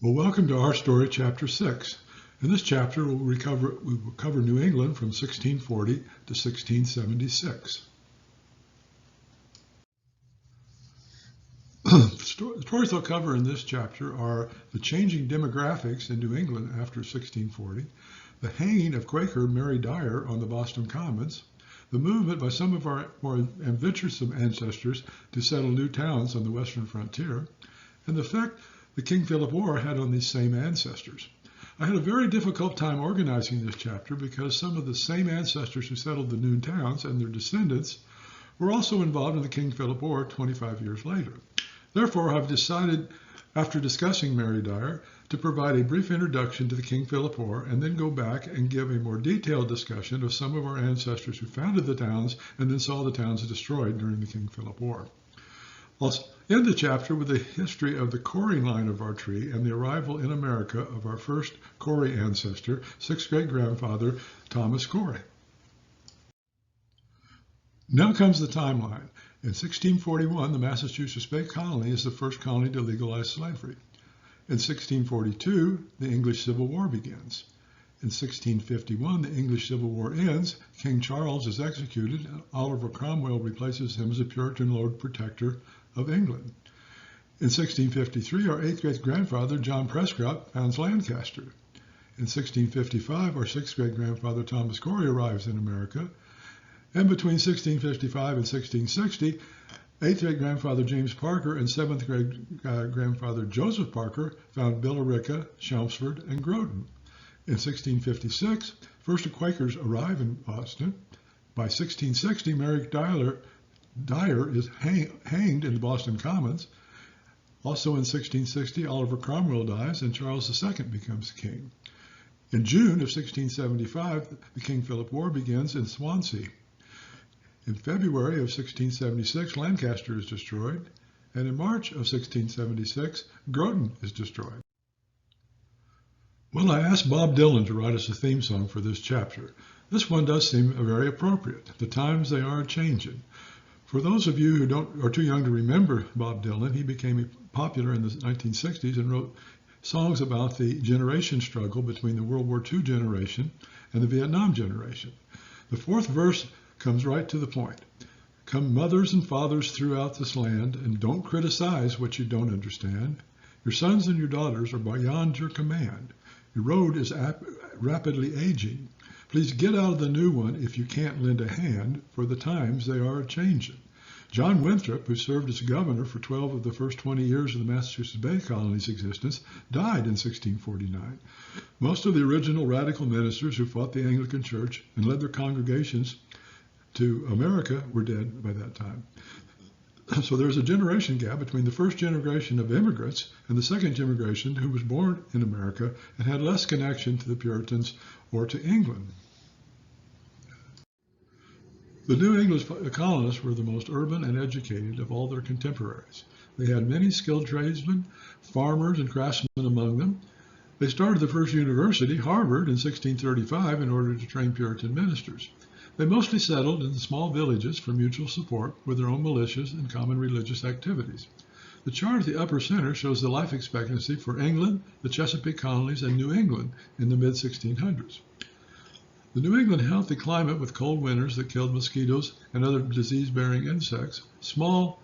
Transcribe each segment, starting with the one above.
Well, welcome to our story, Chapter 6. In this chapter, we will cover New England from 1640 to 1676. The stories I'll cover in this chapter are the changing demographics in New England after 1640, the hanging of Quaker Mary Dyer on the Boston Commons, the movement by some of our more adventuresome ancestors to settle new towns on the western frontier, and the effect the King Philip War had on these same ancestors. I had a very difficult time organizing this chapter because some of the same ancestors who settled the new towns and their descendants were also involved in the King Philip War 25 years later. Therefore, I've decided, after discussing Mary Dyer, to provide a brief introduction to the King Philip War and then go back and give a more detailed discussion of some of our ancestors who founded the towns and then saw the towns destroyed during the King Philip War. I'll end the chapter with the history of the Corey line of our tree and the arrival in America of our first Corey ancestor, sixth great-grandfather Thomas Corey. Now comes the timeline. In 1641, the Massachusetts Bay Colony is the first colony to legalize slavery. In 1642, the English Civil War begins. In 1651, the English Civil War ends, King Charles is executed, and Oliver Cromwell replaces him as a Puritan Lord Protector of England. In 1653, our eighth great-grandfather, John Prescott, founds Lancaster. In 1655, our sixth great-grandfather, Thomas Corey, arrives in America. And between 1655 and 1660, eighth great-grandfather James Parker and seventh great-grandfather Joseph Parker found Billerica, Chelmsford, and Groton. In 1656, first the Quakers arrive in Boston. By 1660, Mary Dyer is hanged in the Boston Commons. Also in 1660, Oliver Cromwell dies and Charles II becomes king. In June of 1675, the King Philip War begins in Swansea. In February of 1676, Lancaster is destroyed, and in March of 1676, Groton is destroyed. Well, I asked Bob Dylan to write us a theme song for this chapter. This one does seem very appropriate. The times they are changing. For those of you who are too young to remember Bob Dylan, he became popular in the 1960s and wrote songs about the generation struggle between the World War II generation and the Vietnam generation. The fourth verse comes right to the point. Come mothers and fathers throughout this land, and don't criticize what you don't understand. Your sons and your daughters are beyond your command. Your road is rapidly aging. Please get out of the new one if you can't lend a hand, for the times they are a-changing. John Winthrop, who served as governor for 12 of the first 20 years of the Massachusetts Bay Colony's existence, died in 1649. Most of the original radical ministers who fought the Anglican Church and led their congregations to America were dead by that time. So there's a generation gap between the first generation of immigrants and the second generation who was born in America and had less connection to the Puritans or to England. The New English colonists were the most urban and educated of all their contemporaries. They had many skilled tradesmen, farmers, and craftsmen among them. They started the first university, Harvard, in 1635 in order to train Puritan ministers. They mostly settled in small villages for mutual support with their own militias and common religious activities. The chart at the upper center shows the life expectancy for England, the Chesapeake colonies, and New England in the mid-1600s. The New England healthy climate with cold winters that killed mosquitoes and other disease-bearing insects, small,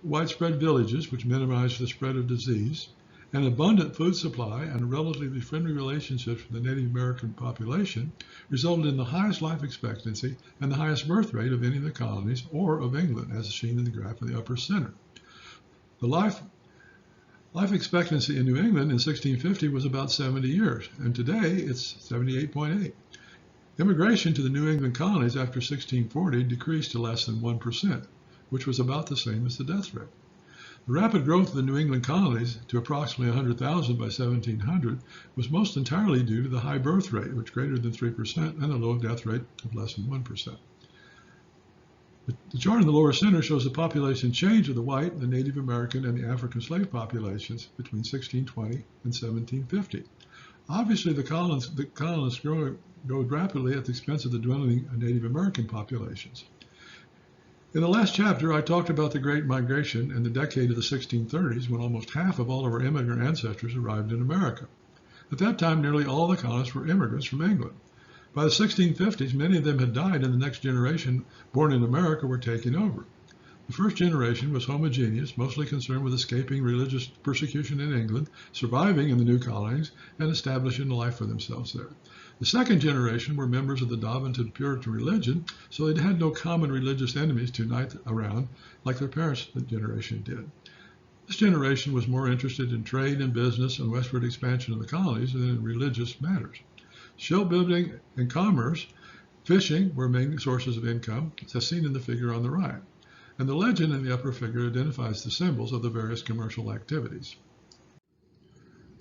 widespread villages which minimized the spread of disease, an abundant food supply and relatively friendly relationships with the Native American population resulted in the highest life expectancy and the highest birth rate of any of the colonies or of England, as seen in the graph in the upper center. The life expectancy in New England in 1650 was about 70 years, and today it's 78.8. Immigration to the New England colonies after 1640 decreased to less than 1%, which was about the same as the death rate. The rapid growth of the New England colonies to approximately 100,000 by 1700 was most entirely due to the high birth rate, which greater than 3%, and a low death rate of less than 1%. The chart in the lower center shows the population change of the white, the Native American, and the African slave populations between 1620 and 1750. Obviously, the colonists grew rapidly at the expense of the dwindling Native American populations. In the last chapter, I talked about the Great Migration in the decade of the 1630s, when almost half of all of our immigrant ancestors arrived in America. At that time, nearly all the colonists were immigrants from England. By the 1650s, many of them had died, and the next generation born in America were taking over. The first generation was homogeneous, mostly concerned with escaping religious persecution in England, surviving in the new colonies, and establishing a life for themselves there. The second generation were members of the Davenport Puritan religion, so they had no common religious enemies to unite around like their parents' generation did. This generation was more interested in trade and business and westward expansion of the colonies than in religious matters. Shipbuilding and commerce, fishing were main sources of income, as seen in the figure on the right. And the legend in the upper figure identifies the symbols of the various commercial activities.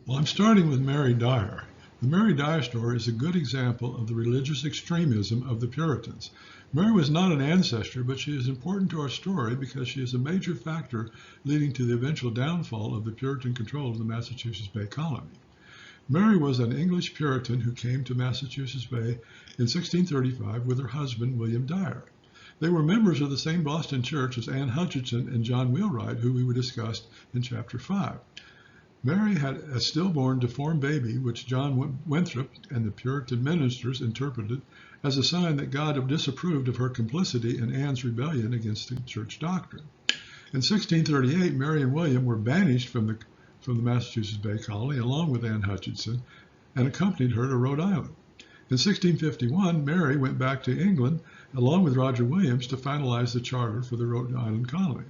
Well, I'm starting with Mary Dyer. The Mary Dyer story is a good example of the religious extremism of the Puritans. Mary was not an ancestor, but she is important to our story because she is a major factor leading to the eventual downfall of the Puritan control of the Massachusetts Bay Colony. Mary was an English Puritan who came to Massachusetts Bay in 1635 with her husband, William Dyer. They were members of the same Boston church as Anne Hutchinson and John Wheelwright, who we discussed in Chapter 5. Mary had a stillborn, deformed baby, which John Winthrop and the Puritan ministers interpreted as a sign that God disapproved of her complicity in Anne's rebellion against the church doctrine. In 1638, Mary and William were banished from the Massachusetts Bay Colony along with Anne Hutchinson and accompanied her to Rhode Island. In 1651, Mary went back to England along with Roger Williams to finalize the charter for the Rhode Island colony.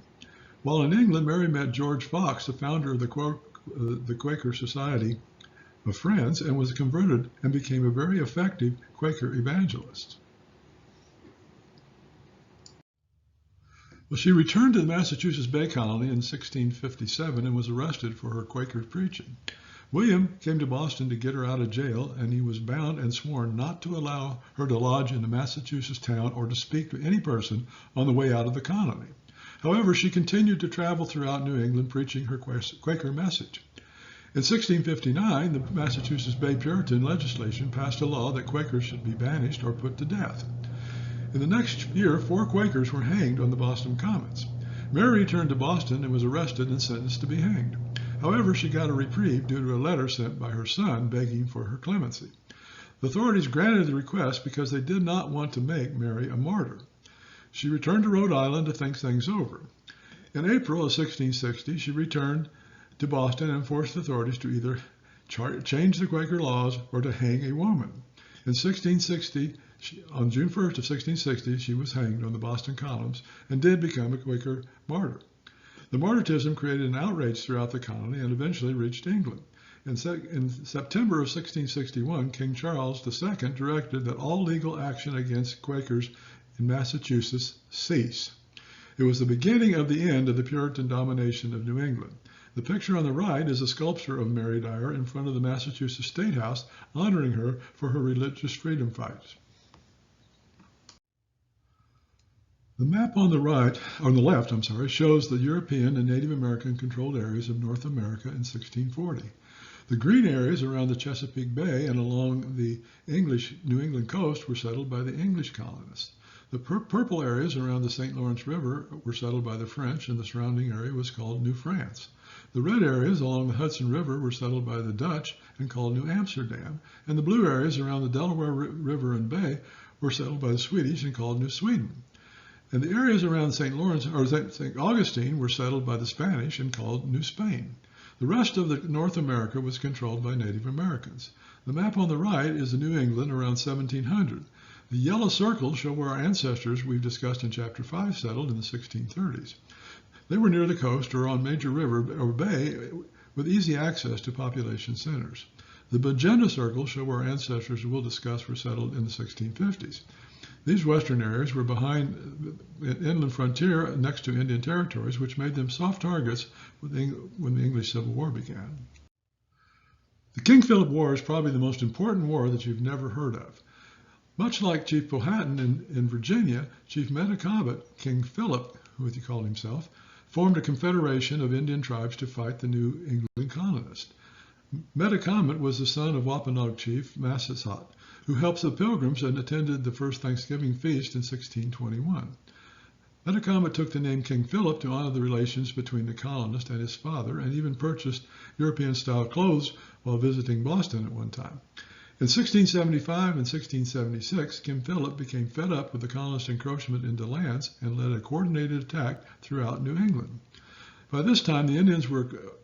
While in England, Mary met George Fox, the founder of the Quaker Society of Friends, and was converted and became a very effective Quaker evangelist. Well, she returned to the Massachusetts Bay Colony in 1657 and was arrested for her Quaker preaching. William came to Boston to get her out of jail, and he was bound and sworn not to allow her to lodge in a Massachusetts town or to speak to any person on the way out of the colony. However, she continued to travel throughout New England preaching her Quaker message. In 1659, the Massachusetts Bay Puritan legislation passed a law that Quakers should be banished or put to death. In the next year, 4 Quakers were hanged on the Boston Commons. Mary returned to Boston and was arrested and sentenced to be hanged. However, she got a reprieve due to a letter sent by her son begging for her clemency. The authorities granted the request because they did not want to make Mary a martyr. She returned to Rhode Island to think things over. In April of 1660, she returned to Boston and forced authorities to either change the Quaker laws or to hang a woman. In 1660, on June 1st of 1660, she was hanged on the Boston Columns and did become a Quaker martyr. The martyrdom created an outrage throughout the colony and eventually reached England. In September of 1661, King Charles II directed that all legal action against Quakers in Massachusetts cease. It was the beginning of the end of the Puritan domination of New England. The picture on the right is a sculpture of Mary Dyer in front of the Massachusetts State House, honoring her for her religious freedom fights. The map on the left, shows the European and Native American controlled areas of North America in 1640. The green areas around the Chesapeake Bay and along the New England coast were settled by the English colonists. The purple areas around the St. Lawrence River were settled by the French, and the surrounding area was called New France. The red areas along the Hudson River were settled by the Dutch and called New Amsterdam, and the blue areas around the Delaware River and Bay were settled by the Swedish and called New Sweden. And the areas around St. Augustine were settled by the Spanish and called New Spain. The rest of North America was controlled by Native Americans. The map on the right is the New England around 1700. The yellow circles show where our ancestors we've discussed in Chapter 5 settled in the 1630s. They were near the coast or on major river or bay with easy access to population centers. The magenta circles show where our ancestors we'll discuss were settled in the 1650s. These western areas were behind the inland frontier next to Indian territories, which made them soft targets when the English Civil War began. The King Philip War is probably the most important war that you've never heard of. Much like Chief Powhatan in Virginia, Chief Metacomet, King Philip, who he called himself, formed a confederation of Indian tribes to fight the New England colonists. Metacomet was the son of Wampanoag chief Massasoit, who helped the Pilgrims and attended the first Thanksgiving feast in 1621. Metacomet took the name King Philip to honor the relations between the colonist and his father, and even purchased European-style clothes while visiting Boston at one time. In 1675 and 1676, King Philip became fed up with the colonist encroachment into lands and led a coordinated attack throughout New England. By this time, the Indians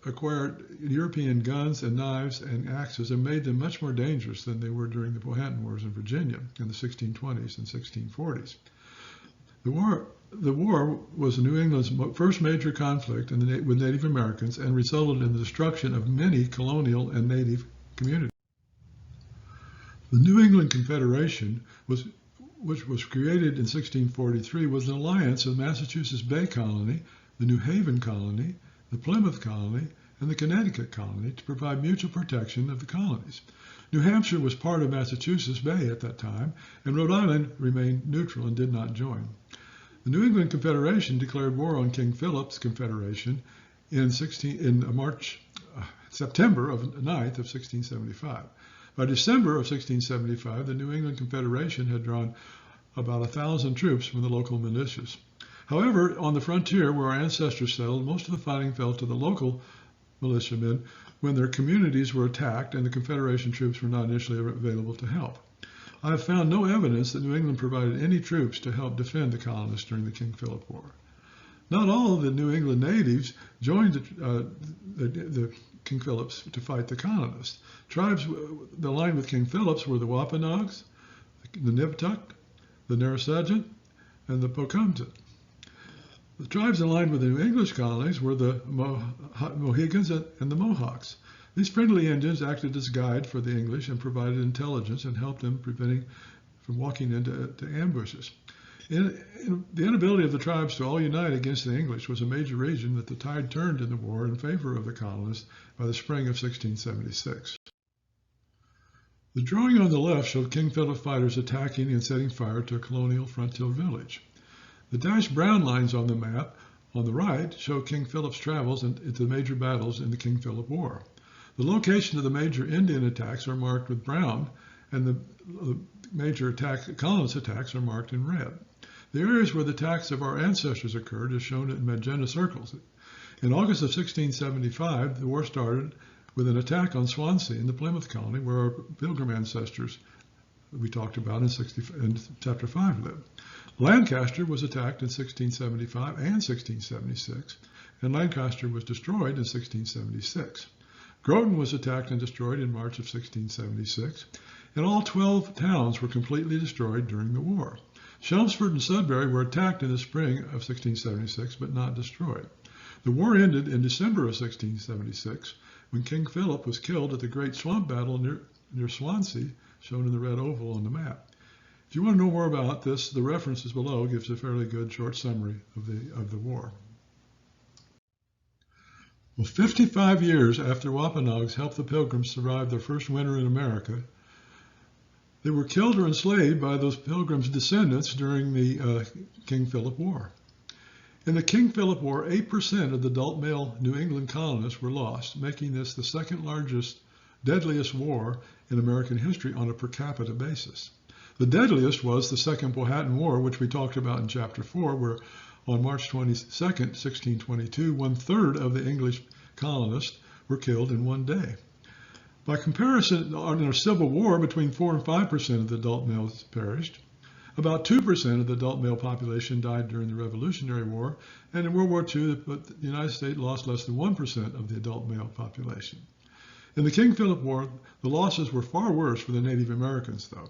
acquired European guns and knives and axes and made them much more dangerous than they were during the Powhatan Wars in Virginia in the 1620s and 1640s. The war was New England's first major conflict with Native Americans and resulted in the destruction of many colonial and native communities. The New England Confederation, which was created in 1643, was an alliance of the Massachusetts Bay Colony, the New Haven Colony, the Plymouth Colony, and the Connecticut Colony to provide mutual protection of the colonies. New Hampshire was part of Massachusetts Bay at that time, and Rhode Island remained neutral and did not join. The New England Confederation declared war on King Philip's Confederation in September 9th of 1675. By December of 1675, the New England Confederation had drawn about 1,000 troops from the local militias. However, on the frontier where our ancestors settled, most of the fighting fell to the local militiamen when their communities were attacked and the Confederation troops were not initially available to help. I have found no evidence that New England provided any troops to help defend the colonists during the King Philip War. Not all of the New England natives joined the King Philips to fight the colonists. Tribes that aligned with King Philip's were the Wampanoags, the Niptuck, the Narragansett, and the Pocumtuck. The tribes aligned with the New English colonies were the Mohegans and the Mohawks. These friendly Indians acted as guide for the English and provided intelligence and helped them preventing from walking into ambushes. The inability of the tribes to all unite against the English was a major reason that the tide turned in the war in favor of the colonists by the spring of 1676. The drawing on the left showed King Philip fighters attacking and setting fire to a colonial frontier village. The dashed brown lines on the map on the right show King Philip's travels into the major battles in the King Philip War. The location of the major Indian attacks are marked with brown, and the major colonist attacks are marked in red. The areas where the attacks of our ancestors occurred is shown in magenta circles. In August of 1675, the war started with an attack on Swansea in the Plymouth colony, where our Pilgrim ancestors we talked about in Chapter 5 lived. Lancaster was attacked in 1675 and 1676, and Lancaster was destroyed in 1676. Groton was attacked and destroyed in March of 1676, and all 12 towns were completely destroyed during the war. Chelmsford and Sudbury were attacked in the spring of 1676, but not destroyed. The war ended in December of 1676, when King Philip was killed at the Great Swamp Battle near Swansea, shown in the red oval on the map. If you want to know more about this, the references below gives a fairly good short summary of the war. Well, 55 years after Wampanoags helped the Pilgrims survive their first winter in America, they were killed or enslaved by those Pilgrims' descendants during the King Philip War. In the King Philip War, 8% of the adult male New England colonists were lost, making this the second largest, deadliest war in American history on a per capita basis. The deadliest was the Second Powhatan War, which we talked about in Chapter 4, where on March 22nd, 1622, 1/3 of the English colonists were killed in one day. By comparison, in a civil war, between 4 and 5% of the adult males perished. About 2% of the adult male population died during the Revolutionary War, and in World War II, the United States lost less than 1% of the adult male population. In the King Philip War, the losses were far worse for the Native Americans, though.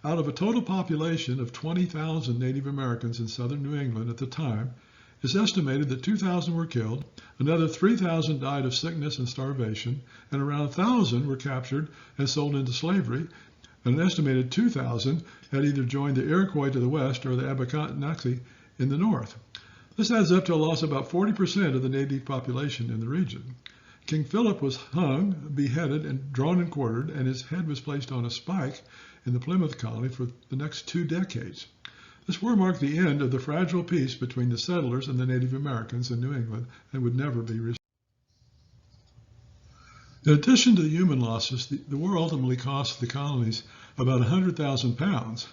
Out of a total population of 20,000 Native Americans in southern New England at the time, it's estimated that 2,000 were killed, another 3,000 died of sickness and starvation, and around 1,000 were captured and sold into slavery, and an estimated 2,000 had either joined the Iroquois to the west or the Abenaki in the north. This adds up to a loss of about 40% of the native population in the region. King Philip was hung, beheaded, and drawn and quartered, and his head was placed on a spike in the Plymouth colony for the next 2 decades. This war marked the end of the fragile peace between the settlers and the Native Americans in New England and would never be restored. In addition to the human losses, the war ultimately cost the colonies about £100,000,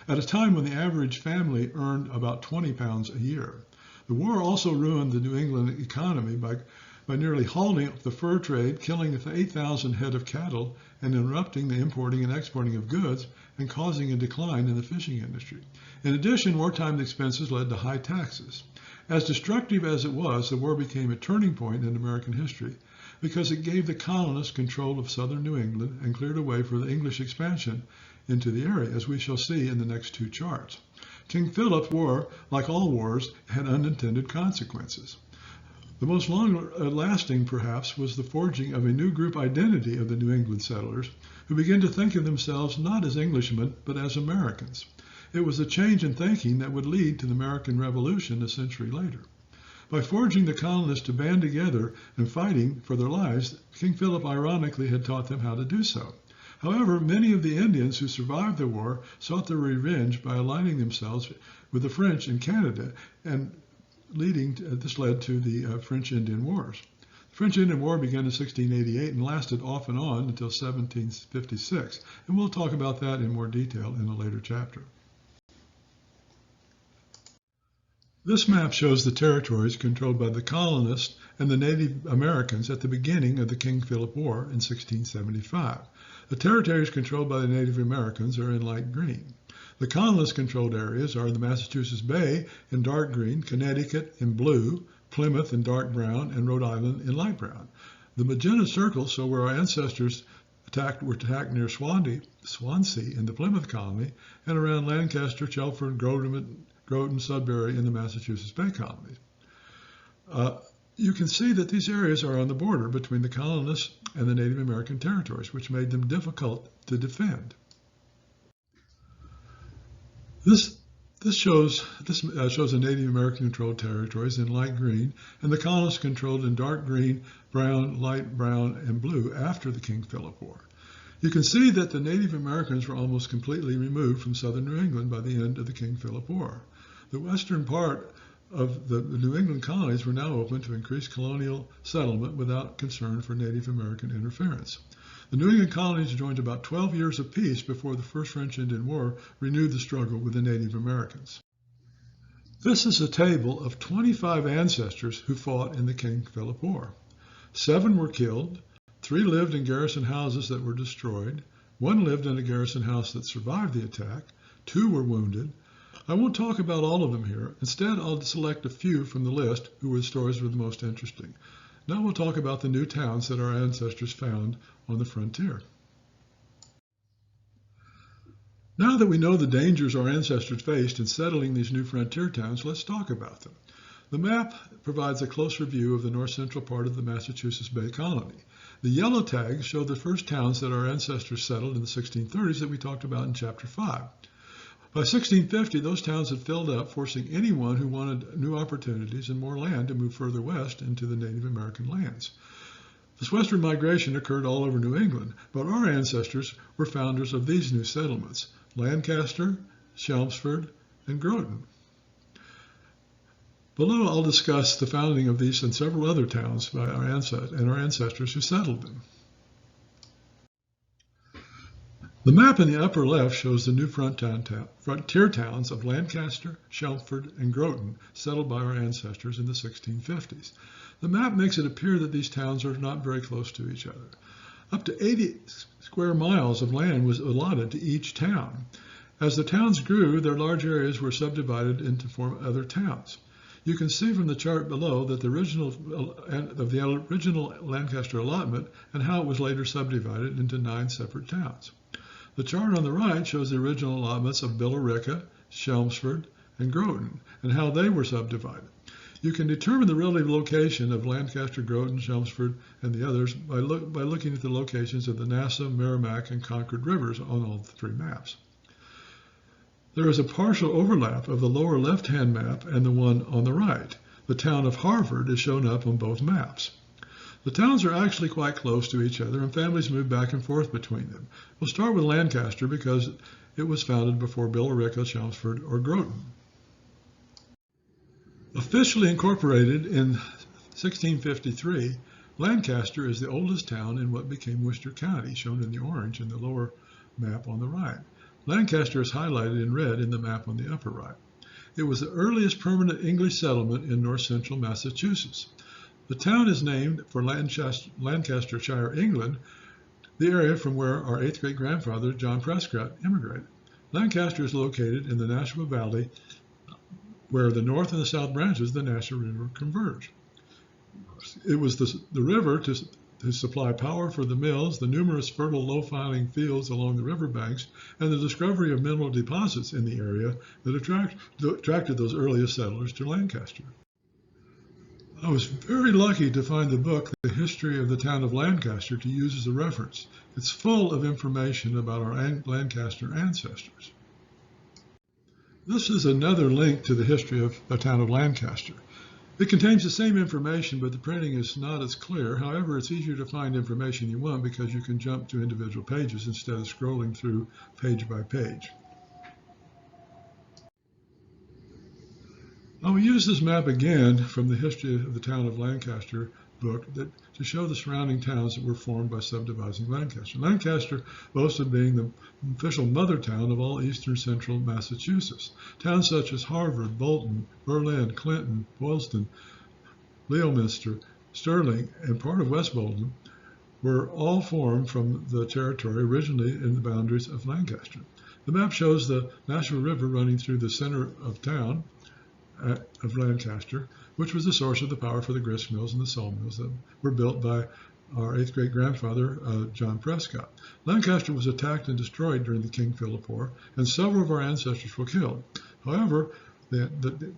at a time when the average family earned about 20 pounds a year. The war also ruined the New England economy by nearly halting the fur trade, killing 8,000 head of cattle, and interrupting the importing and exporting of goods, and causing a decline in the fishing industry. In addition, wartime expenses led to high taxes. As destructive as it was, the war became a turning point in American history because it gave the colonists control of southern New England and cleared a way for the English expansion into the area, as we shall see in the next two charts. King Philip's war, like all wars, had unintended consequences. The most long-lasting, perhaps, was the forging of a new group identity of the New England settlers, who began to think of themselves not as Englishmen, but as Americans. It was a change in thinking that would lead to the American Revolution a century later. By forging the colonists to band together and fighting for their lives, King Philip ironically had taught them how to do so. However, many of the Indians who survived the war sought their revenge by aligning themselves with the French in Canada, and this led to the French-Indian Wars. The French-Indian War began in 1688 and lasted off and on until 1756, and we'll talk about that in more detail in a later chapter. This map shows the territories controlled by the colonists and the Native Americans at the beginning of the King Philip War in 1675. The territories controlled by the Native Americans are in light green. The colonist-controlled areas are the Massachusetts Bay in dark green, Connecticut in blue, Plymouth in dark brown, and Rhode Island in light brown. The magenta circles show where our ancestors were attacked near Swansea in the Plymouth colony, and around Lancaster, Chelmsford, Groton, Sudbury in the Massachusetts Bay colonies. You can see that these areas are on the border between the colonists and the Native American territories, which made them difficult to defend. This shows the Native American controlled territories in light green, and the colonists controlled in dark green, brown, light brown, and blue after the King Philip War. You can see that the Native Americans were almost completely removed from southern New England by the end of the King Philip War. The western part of the New England colonies were now open to increased colonial settlement without concern for Native American interference. The New England colonies joined about 12 years of peace before the First French-Indian War renewed the struggle with the Native Americans. This is a table of 25 ancestors who fought in the King Philip War. 7 were killed, 3 lived in garrison houses that were destroyed, 1 lived in a garrison house that survived the attack, 2 were wounded. I won't talk about all of them here. Instead, I'll select a few from the list whose stories were the most interesting. Now we'll talk about the new towns that our ancestors found on the frontier. Now that we know the dangers our ancestors faced in settling these new frontier towns, let's talk about them. The map provides a closer view of the north-central part of the Massachusetts Bay Colony. The yellow tags show the first towns that our ancestors settled in the 1630s that we talked about in Chapter 5. By 1650, those towns had filled up, forcing anyone who wanted new opportunities and more land to move further west into the Native American lands. This western migration occurred all over New England, but our ancestors were founders of these new settlements: Lancaster, Chelmsford, and Groton. Below, I'll discuss the founding of these and several other towns by our ancestors who settled them. The map in the upper left shows the new frontier towns of Lancaster, Chelmsford, and Groton settled by our ancestors in the 1650s. The map makes it appear that these towns are not very close to each other. Up to 80 square miles of land was allotted to each town. As the towns grew, their large areas were subdivided into form other towns. You can see from the chart below that the original Lancaster allotment and how it was later subdivided into 9 separate towns. The chart on the right shows the original allotments of Billerica, Chelmsford, and Groton, and how they were subdivided. You can determine the relative location of Lancaster, Groton, Chelmsford, and the others by looking at the locations of the Nassau, Merrimack, and Concord rivers on all 3 maps. There is a partial overlap of the lower left-hand map and the one on the right. The town of Harvard is shown up on both maps. The towns are actually quite close to each other, and families move back and forth between them. We'll start with Lancaster because it was founded before Billerica, Chelmsford, or Groton. Officially incorporated in 1653, Lancaster is the oldest town in what became Worcester County, shown in the orange in the lower map on the right. Lancaster is highlighted in red in the map on the upper right. It was the earliest permanent English settlement in north-central Massachusetts. The town is named for Lancashire, England, the area from where our 8th great-grandfather, John Prescott, immigrated. Lancaster is located in the Nashua Valley, where the north and the south branches of the Nashua River converge. It was the river to supply power for the mills, the numerous fertile low-lying fields along the riverbanks, and the discovery of mineral deposits in the area that attracted those earliest settlers to Lancaster. I was very lucky to find the book, The History of the Town of Lancaster, to use as a reference. It's full of information about our Lancaster ancestors. This is another link to the history of the town of Lancaster. It contains the same information, but the printing is not as clear. However, it's easier to find information you want because you can jump to individual pages instead of scrolling through page by page. I will use this map again from the History of the Town of Lancaster book to show the surrounding towns that were formed by subdividing Lancaster. Lancaster boasts of being the official mother town of all eastern central Massachusetts. Towns such as Harvard, Bolton, Berlin, Clinton, Boylston, Leominster, Sterling, and part of West Bolton were all formed from the territory originally in the boundaries of Lancaster. The map shows the Nashua River running through the center of town of Lancaster, which was the source of the power for the grist mills and the sawmills that were built by our 8th great-grandfather, John Prescott. Lancaster was attacked and destroyed during the King Philip War, and several of our ancestors were killed. However, the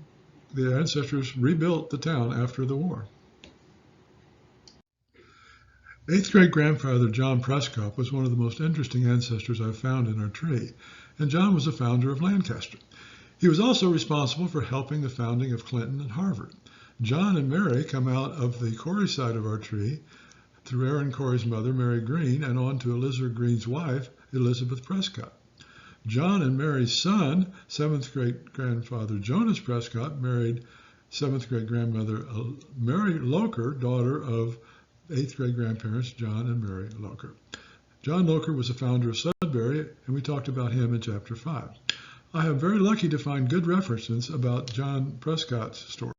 ancestors rebuilt the town after the war. 8th great-grandfather John Prescott was one of the most interesting ancestors I've found in our tree, and John was the founder of Lancaster. He was also responsible for helping the founding of Clinton and Harvard. John and Mary come out of the Corey side of our tree through Aaron Corey's mother, Mary Green, and on to Elizabeth Green's wife, Elizabeth Prescott. John and Mary's son, 7th great-grandfather Jonas Prescott, married 7th great-grandmother Mary Loker, daughter of 8th great-grandparents John and Mary Loker. John Loker was the founder of Sudbury, and we talked about him in Chapter 5. I am very lucky to find good references about John Prescott's story.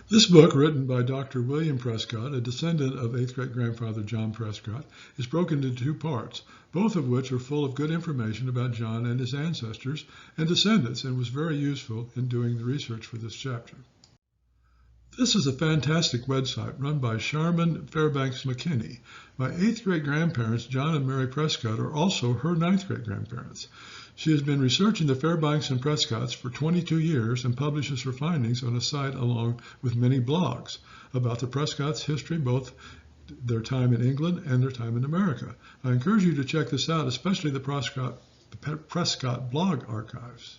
This book, written by Dr. William Prescott, a descendant of 8th great-grandfather John Prescott, is broken into 2 parts, both of which are full of good information about John and his ancestors and descendants, and was very useful in doing the research for this chapter. This is a fantastic website run by Sharman Fairbanks McKinney. My 8th great-grandparents, John and Mary Prescott, are also her 9th great-grandparents. She has been researching the Fairbanks and Prescotts for 22 years and publishes her findings on a site along with many blogs about the Prescotts' history, both their time in England and their time in America. I encourage you to check this out, especially the Prescott blog archives.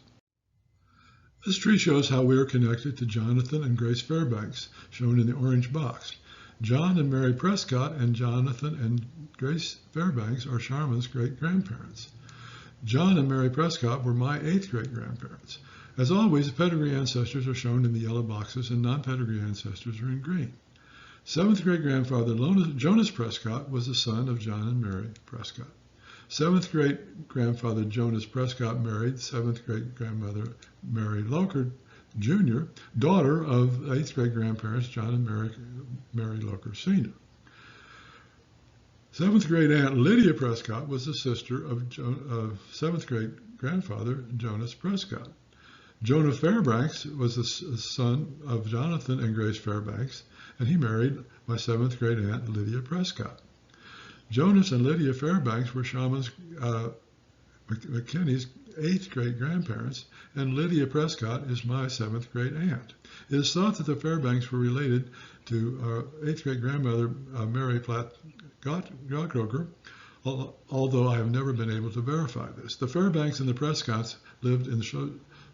This tree shows how we are connected to Jonathan and Grace Fairbanks, shown in the orange box. John and Mary Prescott and Jonathan and Grace Fairbanks are Sharman's great-grandparents. John and Mary Prescott were my 8th great-grandparents. As always, the pedigree ancestors are shown in the yellow boxes and non-pedigree ancestors are in green. 7th great-grandfather Jonas Prescott was the son of John and Mary Prescott. 7th great-grandfather Jonas Prescott married 7th great-grandmother Mary Loker Jr., daughter of 8th great-grandparents John and Mary Loker Sr. 7th great-aunt Lydia Prescott was the sister of 7th great-grandfather Jonas Prescott. Jonah Fairbanks was the son of Jonathan and Grace Fairbanks, and he married my 7th great-aunt Lydia Prescott. Jonas and Lydia Fairbanks were Sharman McKinney's 8th great-grandparents, and Lydia Prescott is my 7th great-aunt. It is thought that the Fairbanks were related to our 8th great-grandmother Mary Platt Gottgroker, although I have never been able to verify this. The Fairbanks and the Prescotts lived in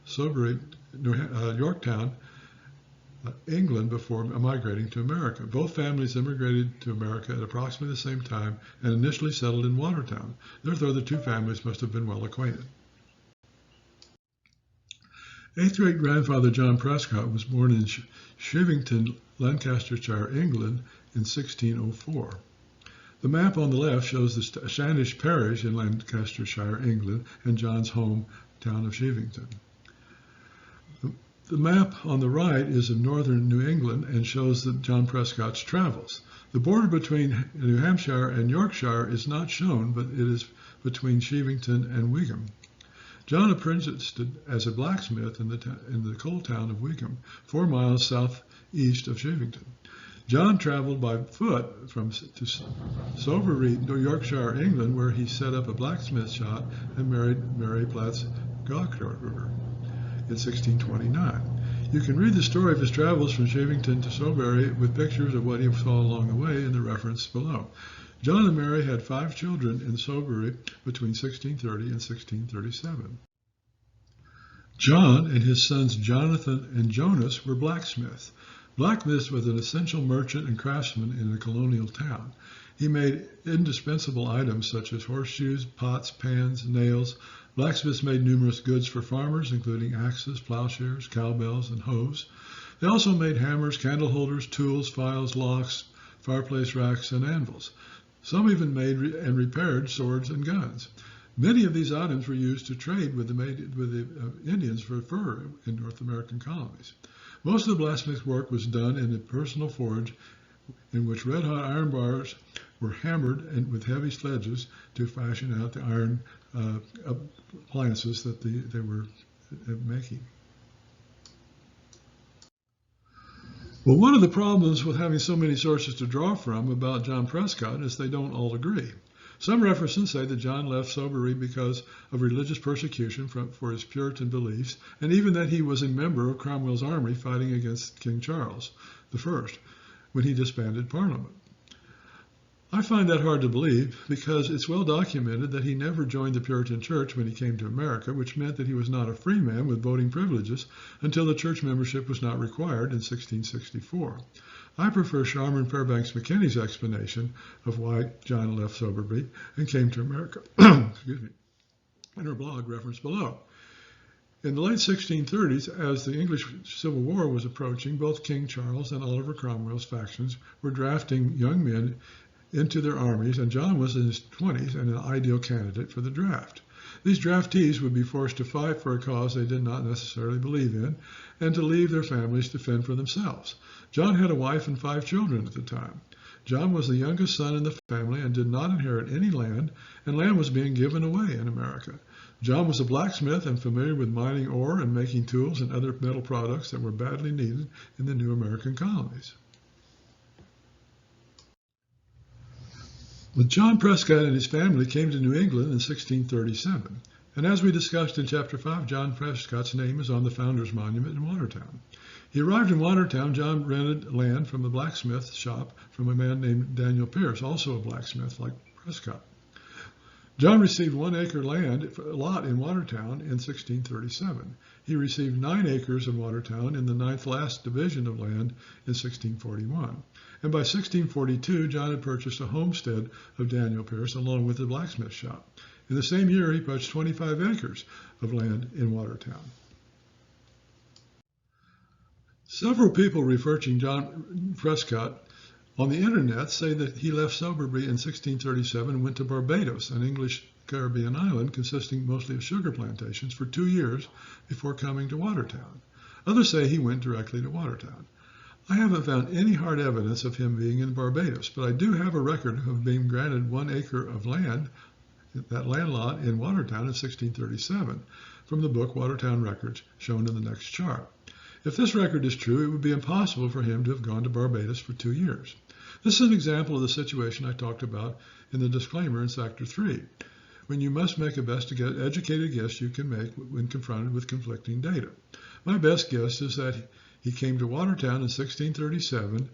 Sudbury, Yorktown, England before migrating to America. Both families immigrated to America at approximately the same time and initially settled in Watertown. Therefore, the 2 families must have been well acquainted. 8th great-grandfather John Prescott was born in Shivington, Lancashire, England in 1604. The map on the left shows the Shandish parish in Lancashire, England, and John's home town of Shevington. The map on the right is of northern New England and shows that John Prescott's travels. The border between New Hampshire and Yorkshire is not shown, but it is between Shevington and Wigan. John apprenticed as a blacksmith in the coal town of Wigan, 4 miles southeast of Shevington. John traveled by foot to Sowerby, Yorkshire, England, where he set up a blacksmith shop and married Mary Platts Gawker in 1629. You can read the story of his travels from Shevington to Sowerby with pictures of what he saw along the way in the reference below. John and Mary had 5 children in Sowerby between 1630 and 1637. John and his sons Jonathan and Jonas were blacksmiths. Blacksmith was an essential merchant and craftsman in a colonial town. He made indispensable items such as horseshoes, pots, pans, nails. Blacksmiths made numerous goods for farmers, including axes, plowshares, cowbells, and hoes. They also made hammers, candle holders, tools, files, locks, fireplace racks, and anvils. Some even made and repaired swords and guns. Many of these items were used to trade with the Indians for fur in North American colonies. Most of the blacksmith's work was done in a personal forge in which red-hot iron bars were hammered and with heavy sledges to fashion out the iron appliances that they were making. Well, one of the problems with having so many sources to draw from about John Prescott is they don't all agree. Some references say that John left Sowerby because of religious persecution for his Puritan beliefs, and even that he was a member of Cromwell's army fighting against King Charles I when he disbanded Parliament. I find that hard to believe because it's well documented that he never joined the Puritan Church when he came to America, which meant that he was not a free man with voting privileges until the church membership was not required in 1664. I prefer Sharman Fairbanks McKinney's explanation of why John left Sowerby and came to America. Excuse me. In her blog referenced below. In the late 1630s, as the English Civil War was approaching, both King Charles and Oliver Cromwell's factions were drafting young men into their armies, and John was in his 20s and an ideal candidate for the draft. These draftees would be forced to fight for a cause they did not necessarily believe in, and to leave their families to fend for themselves. John had a wife and 5 children at the time. John was the youngest son in the family and did not inherit any land, and land was being given away in America. John was a blacksmith and familiar with mining ore and making tools and other metal products that were badly needed in the new American colonies. But John Prescott and his family came to New England in 1637. And as we discussed in Chapter 5, John Prescott's name is on the Founders Monument in Watertown. He arrived in Watertown. John rented land from a blacksmith shop from a man named Daniel Pierce, also a blacksmith like Prescott. John received 1 acre lot in Watertown in 1637. He received 9 acres in Watertown in the 9th last division of land in 1641. And by 1642, John had purchased a homestead of Daniel Pierce along with the blacksmith shop. In the same year, he purchased 25 acres of land in Watertown. Several people researching John Prescott on the internet say that he left Sowerby in 1637 and went to Barbados, an English Caribbean island consisting mostly of sugar plantations, for 2 years before coming to Watertown. Others say he went directly to Watertown. I haven't found any hard evidence of him being in Barbados, but I do have a record of being granted 1 acre of land, that land lot in Watertown in 1637, from the book Watertown Records, shown in the next chart. If this record is true, it would be impossible for him to have gone to Barbados for 2 years. This is an example of the situation I talked about in the disclaimer in Chapter 3, when you must make a best educated guess you can make when confronted with conflicting data. My best guess is that he came to Watertown in 1637,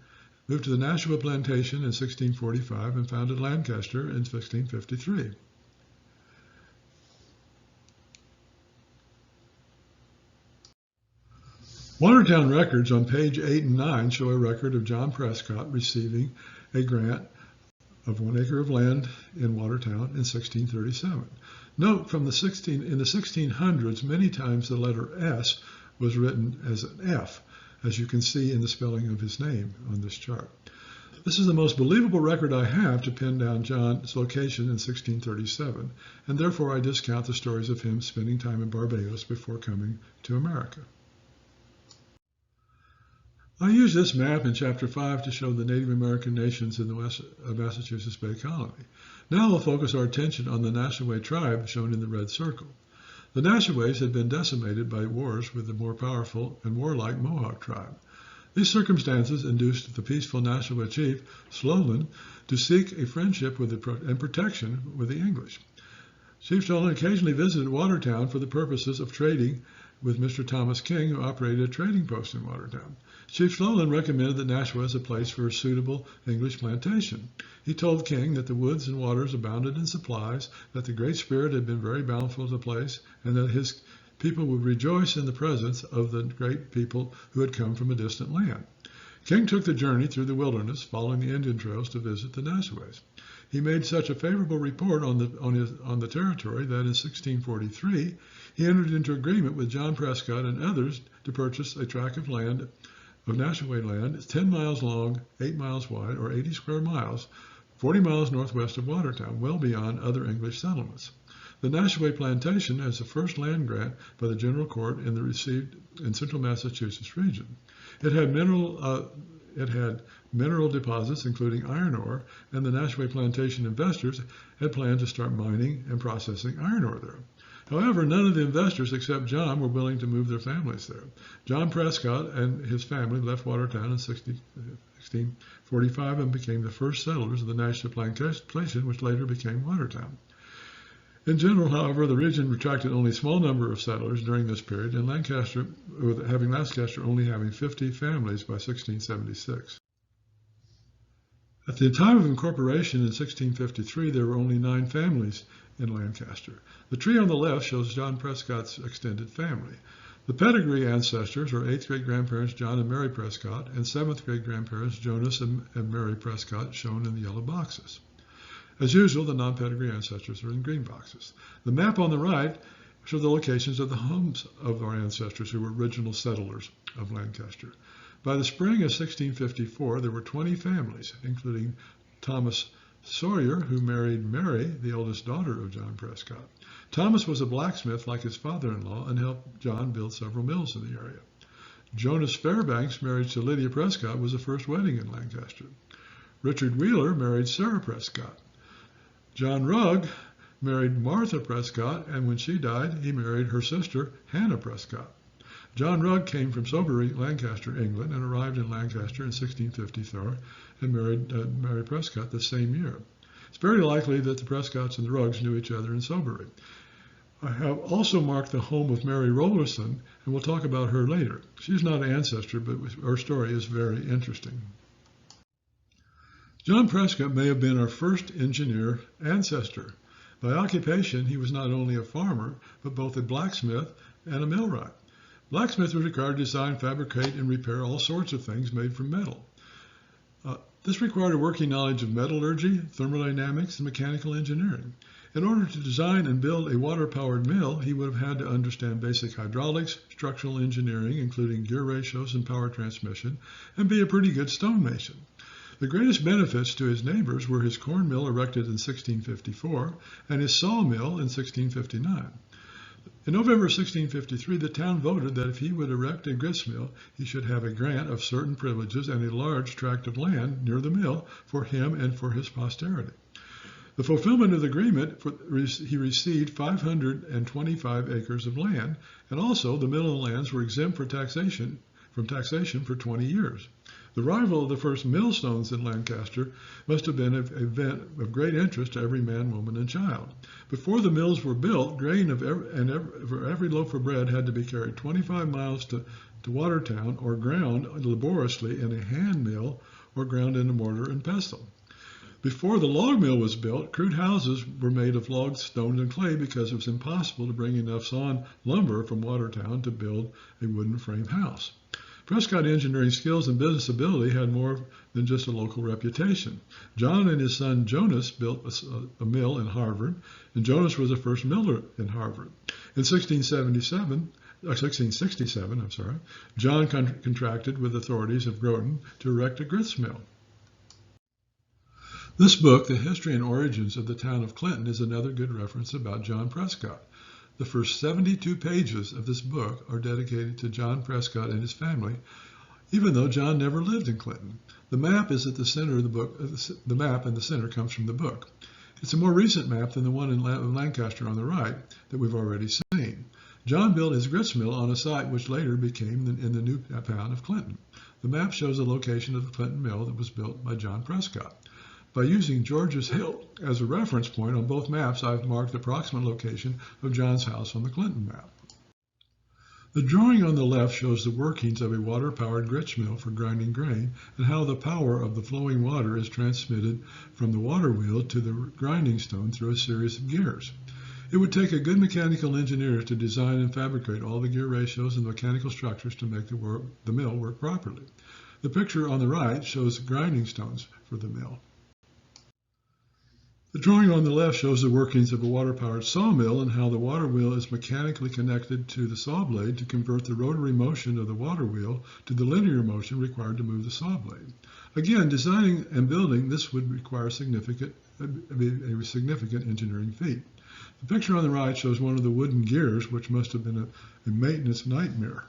moved to the Nashua Plantation in 1645, and founded Lancaster in 1653. Watertown records on page 8 and 9 show a record of John Prescott receiving a grant of 1 acre of land in Watertown in 1637. Note in the 1600s, many times the letter S was written as an F, as you can see in the spelling of his name on this chart. This is the most believable record I have to pin down John's location in 1637, and therefore I discount the stories of him spending time in Barbados before coming to America. I use this map in Chapter 5 to show the Native American nations in the west of Massachusetts Bay Colony. Now we'll focus our attention on the Nashaway tribe shown in the red circle. The Nashaways had been decimated by wars with the more powerful and warlike Mohawk tribe. These circumstances induced the peaceful Nashaway chief, Slolan, to seek a friendship with and protection with the English. Chief Slolan occasionally visited Watertown for the purposes of trading with Mr. Thomas King, who operated a trading post in Watertown. Chief Slolan recommended that Nashua as a place for a suitable English plantation. He told King that the woods and waters abounded in supplies, that the Great Spirit had been very bountiful to the place, and that his people would rejoice in the presence of the great people who had come from a distant land. King took the journey through the wilderness, following the Indian trails to visit the Nashaways. He made such a favorable report on the territory that in 1643 he entered into agreement with John Prescott and others to purchase a tract of land, of Nashaway land, 10 miles long, 8 miles wide, or 80 square miles, 40 miles northwest of Watertown, well beyond other English settlements. The Nashaway Plantation has the first land grant by the General Court in the received in central Massachusetts region. It had mineral deposits, including iron ore, and the Nashaway Plantation investors had planned to start mining and processing iron ore there. However, none of the investors except John were willing to move their families there. John Prescott and his family left Watertown in 1645 and became the first settlers of the Nashaway Plantation, which later became Watertown. In general, however, the region attracted only a small number of settlers during this period, and Lancaster only having 50 families by 1676. At the time of incorporation in 1653, there were only 9 families in Lancaster. The tree on the left shows John Prescott's extended family. The pedigree ancestors are 8th great-grandparents John and Mary Prescott, and 7th great-grandparents Jonas and Mary Prescott, shown in the yellow boxes. As usual, the non-pedigree ancestors are in green boxes. The map on the right shows the locations of the homes of our ancestors who were original settlers of Lancaster. By the spring of 1654, there were 20 families, including Thomas Sawyer, who married Mary, the oldest daughter of John Prescott. Thomas was a blacksmith like his father-in-law and helped John build several mills in the area. Jonas Fairbanks' marriage to Lydia Prescott was the first wedding in Lancaster. Richard Wheeler married Sarah Prescott. John Rugg married Martha Prescott, and when she died, he married her sister, Hannah Prescott. John Rugg came from Sobury, Lancaster, England, and arrived in Lancaster in 1654 and married Mary Prescott the same year. It's very likely that the Prescotts and the Ruggs knew each other in Sobury. I have also marked the home of Mary Rollerson, and we'll talk about her later. She's not an ancestor, but her story is very interesting. John Prescott may have been our first engineer ancestor. By occupation, he was not only a farmer, but both a blacksmith and a millwright. Blacksmith was required to design, fabricate, and repair all sorts of things made from metal. This required a working knowledge of metallurgy, thermodynamics, and mechanical engineering. In order to design and build a water-powered mill, he would have had to understand basic hydraulics, structural engineering, including gear ratios and power transmission, and be a pretty good stonemason. The greatest benefits to his neighbors were his corn mill erected in 1654 and his sawmill in 1659. In November 1653, the town voted that if he would erect a gristmill, he should have a grant of certain privileges and a large tract of land near the mill for him and for his posterity. The fulfillment of the agreement, he received 525 acres of land, and also the mill and lands were exempt from taxation for 20 years. The arrival of the first millstones in Lancaster must have been an event of great interest to every man, woman, and child. Before the mills were built, grain for every loaf of bread had to be carried 25 miles to Watertown or ground laboriously in a hand mill or ground in a mortar and pestle. Before the log mill was built, crude houses were made of logs, stones, and clay because it was impossible to bring enough sawn lumber from Watertown to build a wooden frame house. Prescott engineering skills and business ability had more than just a local reputation. John and his son Jonas built a mill in Harvard, and Jonas was the first miller in Harvard. In 1667, John contracted with authorities of Groton to erect a grist mill. This book, The History and Origins of the Town of Clinton, is another good reference about John Prescott. The first 72 pages of this book are dedicated to John Prescott and his family, even though John never lived in Clinton. The map is at the center of the book. The map in the center comes from the book. It's a more recent map than the one in Lancaster on the right that we've already seen. John built his grist mill on a site which later became in the new town of Clinton. The map shows the location of the Clinton mill that was built by John Prescott. By using George's Hill as a reference point on both maps, I've marked the approximate location of John's house on the Clinton map. The drawing on the left shows the workings of a water-powered grist mill for grinding grain and how the power of the flowing water is transmitted from the water wheel to the grinding stone through a series of gears. It would take a good mechanical engineer to design and fabricate all the gear ratios and mechanical structures to make the mill work properly. The picture on the right shows grinding stones for the mill. The drawing on the left shows the workings of a water-powered sawmill and how the water wheel is mechanically connected to the saw blade to convert the rotary motion of the water wheel to the linear motion required to move the saw blade. Again, designing and building this would require a significant engineering feat. The picture on the right shows one of the wooden gears, which must have been a maintenance nightmare.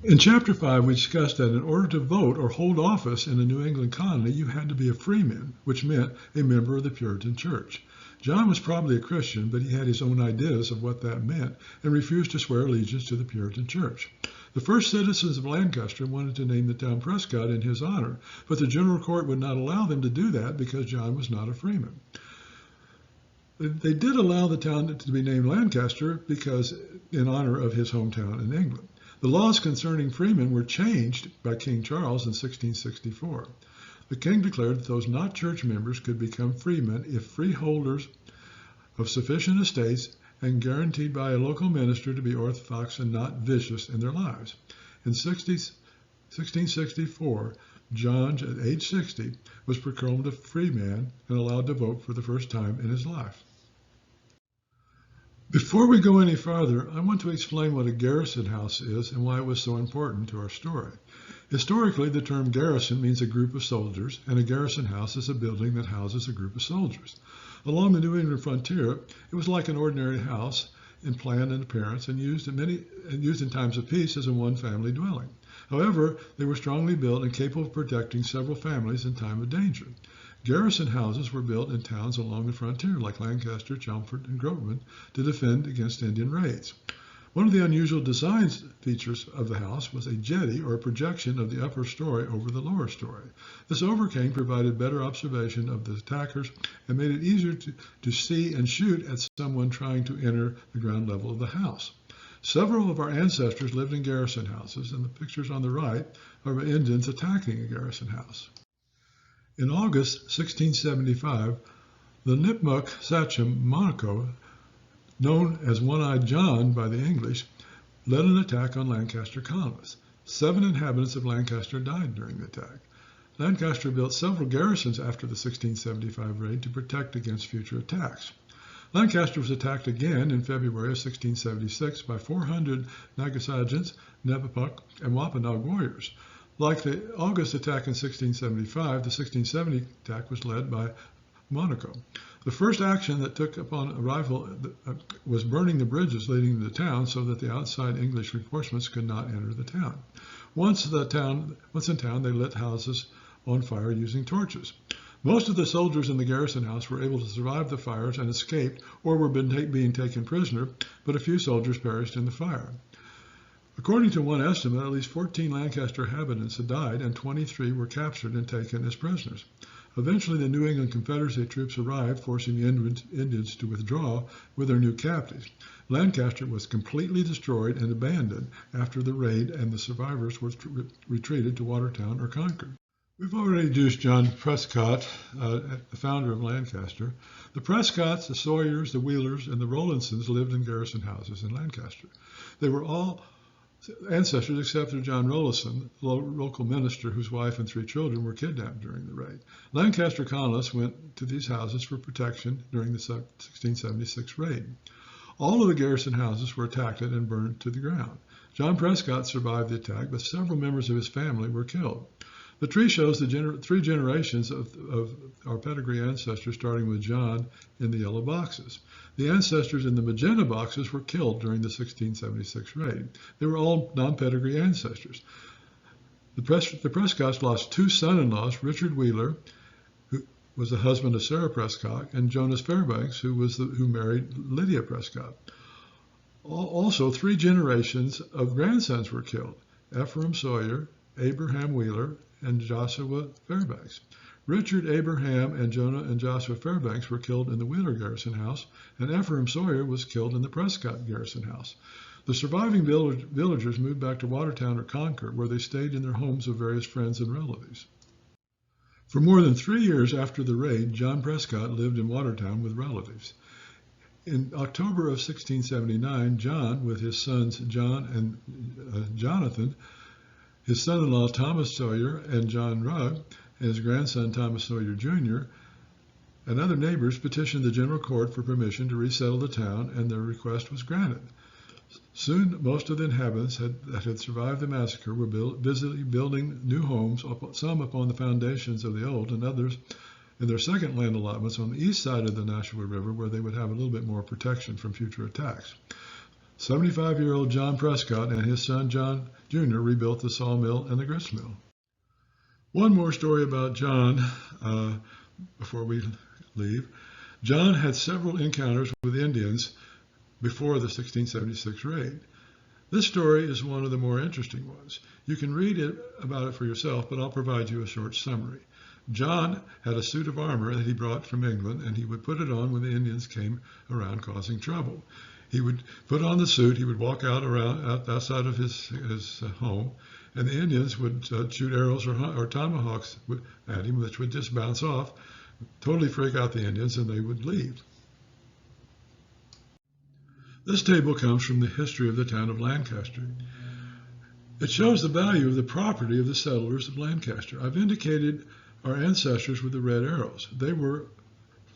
In Chapter 5, we discussed that in order to vote or hold office in the New England colony, you had to be a freeman, which meant a member of the Puritan Church. John was probably a Christian, but he had his own ideas of what that meant and refused to swear allegiance to the Puritan Church. The first citizens of Lancaster wanted to name the town Prescott in his honor, but the General Court would not allow them to do that because John was not a freeman. They did allow the town to be named Lancaster because in honor of his hometown in England. The laws concerning freemen were changed by King Charles in 1664. The king declared that those not church members could become freemen if freeholders of sufficient estates and guaranteed by a local minister to be orthodox and not vicious in their lives. In 1664, John, at age 60, was proclaimed a free man and allowed to vote for the first time in his life. Before we go any farther, I want to explain what a garrison house is and why it was so important to our story. Historically, the term garrison means a group of soldiers, and a garrison house is a building that houses a group of soldiers. Along the New England frontier, it was like an ordinary house in plan and appearance and used in times of peace as a one-family dwelling. However, they were strongly built and capable of protecting several families in time of danger. Garrison houses were built in towns along the frontier, like Lancaster, Chelmsford, and Groveland, to defend against Indian raids. One of the unusual design features of the house was a jetty or a projection of the upper story over the lower story. This overhang provided better observation of the attackers and made it easier to see and shoot at someone trying to enter the ground level of the house. Several of our ancestors lived in garrison houses, and the pictures on the right are of Indians attacking a garrison house. In August 1675, the Nipmuc sachem Monaco, known as One-Eyed John by the English, led an attack on Lancaster colonists. 7 inhabitants of Lancaster died during the attack. Lancaster built several garrisons after the 1675 raid to protect against future attacks. Lancaster was attacked again in February of 1676 by 400 Nagasajans, Nepapuc, and Wampanoag warriors. Like the August attack in 1675, the 1670 attack was led by Monaco. The first action that took upon arrival was burning the bridges leading to the town so that the outside English reinforcements could not enter the town. Once in town, they lit houses on fire using torches. Most of the soldiers in the garrison house were able to survive the fires and escaped or were being taken prisoner, but a few soldiers perished in the fire. According to one estimate, at least 14 Lancaster inhabitants had died and 23 were captured and taken as prisoners. Eventually, the New England Confederacy troops arrived, forcing the Indians to withdraw with their new captives. Lancaster was completely destroyed and abandoned after the raid, and the survivors were retreated to Watertown or Concord. We've already introduced John Prescott, the founder of Lancaster. The Prescotts, the Sawyers, the Wheelers, and the Rowlandsons lived in garrison houses in Lancaster. They were all ancestors except for John Rowlandson, the local minister whose wife and 3 children were kidnapped during the raid. Lancaster colonists went to these houses for protection during the 1676 raid. All of the garrison houses were attacked and burned to the ground. John Prescott survived the attack, but several members of his family were killed. The tree shows the three generations of our pedigree ancestors, starting with John in the yellow boxes. The ancestors in the magenta boxes were killed during the 1676 raid. They were all non-pedigree ancestors. The Prescotts lost two son-in-laws, Richard Wheeler, who was the husband of Sarah Prescott, and Jonas Fairbanks, who married Lydia Prescott. Also, three generations of grandsons were killed: Ephraim Sawyer, Abraham Wheeler, and Joshua Fairbanks. Richard, Abraham, and Joshua Fairbanks were killed in the Wheeler Garrison House, and Ephraim Sawyer was killed in the Prescott Garrison House. The surviving villagers moved back to Watertown or Concord, where they stayed in their homes of various friends and relatives. For more than 3 years after the raid, John Prescott lived in Watertown with relatives. In October of 1679, John, with his sons John and Jonathan, his son-in-law Thomas Sawyer and John Rugg, and his grandson Thomas Sawyer Jr., and other neighbors petitioned the General Court for permission to resettle the town, and their request was granted. Soon, most of the inhabitants that had survived the massacre were busily building new homes, some upon the foundations of the old, and others in their second land allotments on the east side of the Nashua River, where they would have a little bit more protection from future attacks. 75-year-old John Prescott and his son John Jr. rebuilt the sawmill and the grist mill. One more story about John before we leave. John had several encounters with Indians before the 1676 raid. This story is one of the more interesting ones. You can read about it for yourself, but I'll provide you a short summary. John had a suit of armor that he brought from England, and he would put it on when the Indians came around causing trouble. He would put on the suit, he would walk outside of his home, and the Indians would shoot arrows or tomahawks at him, which would just bounce off, totally freak out the Indians, and they would leave. This table comes from the history of the town of Lancaster. It shows the value of the property of the settlers of Lancaster. I've indicated our ancestors with the red arrows. They were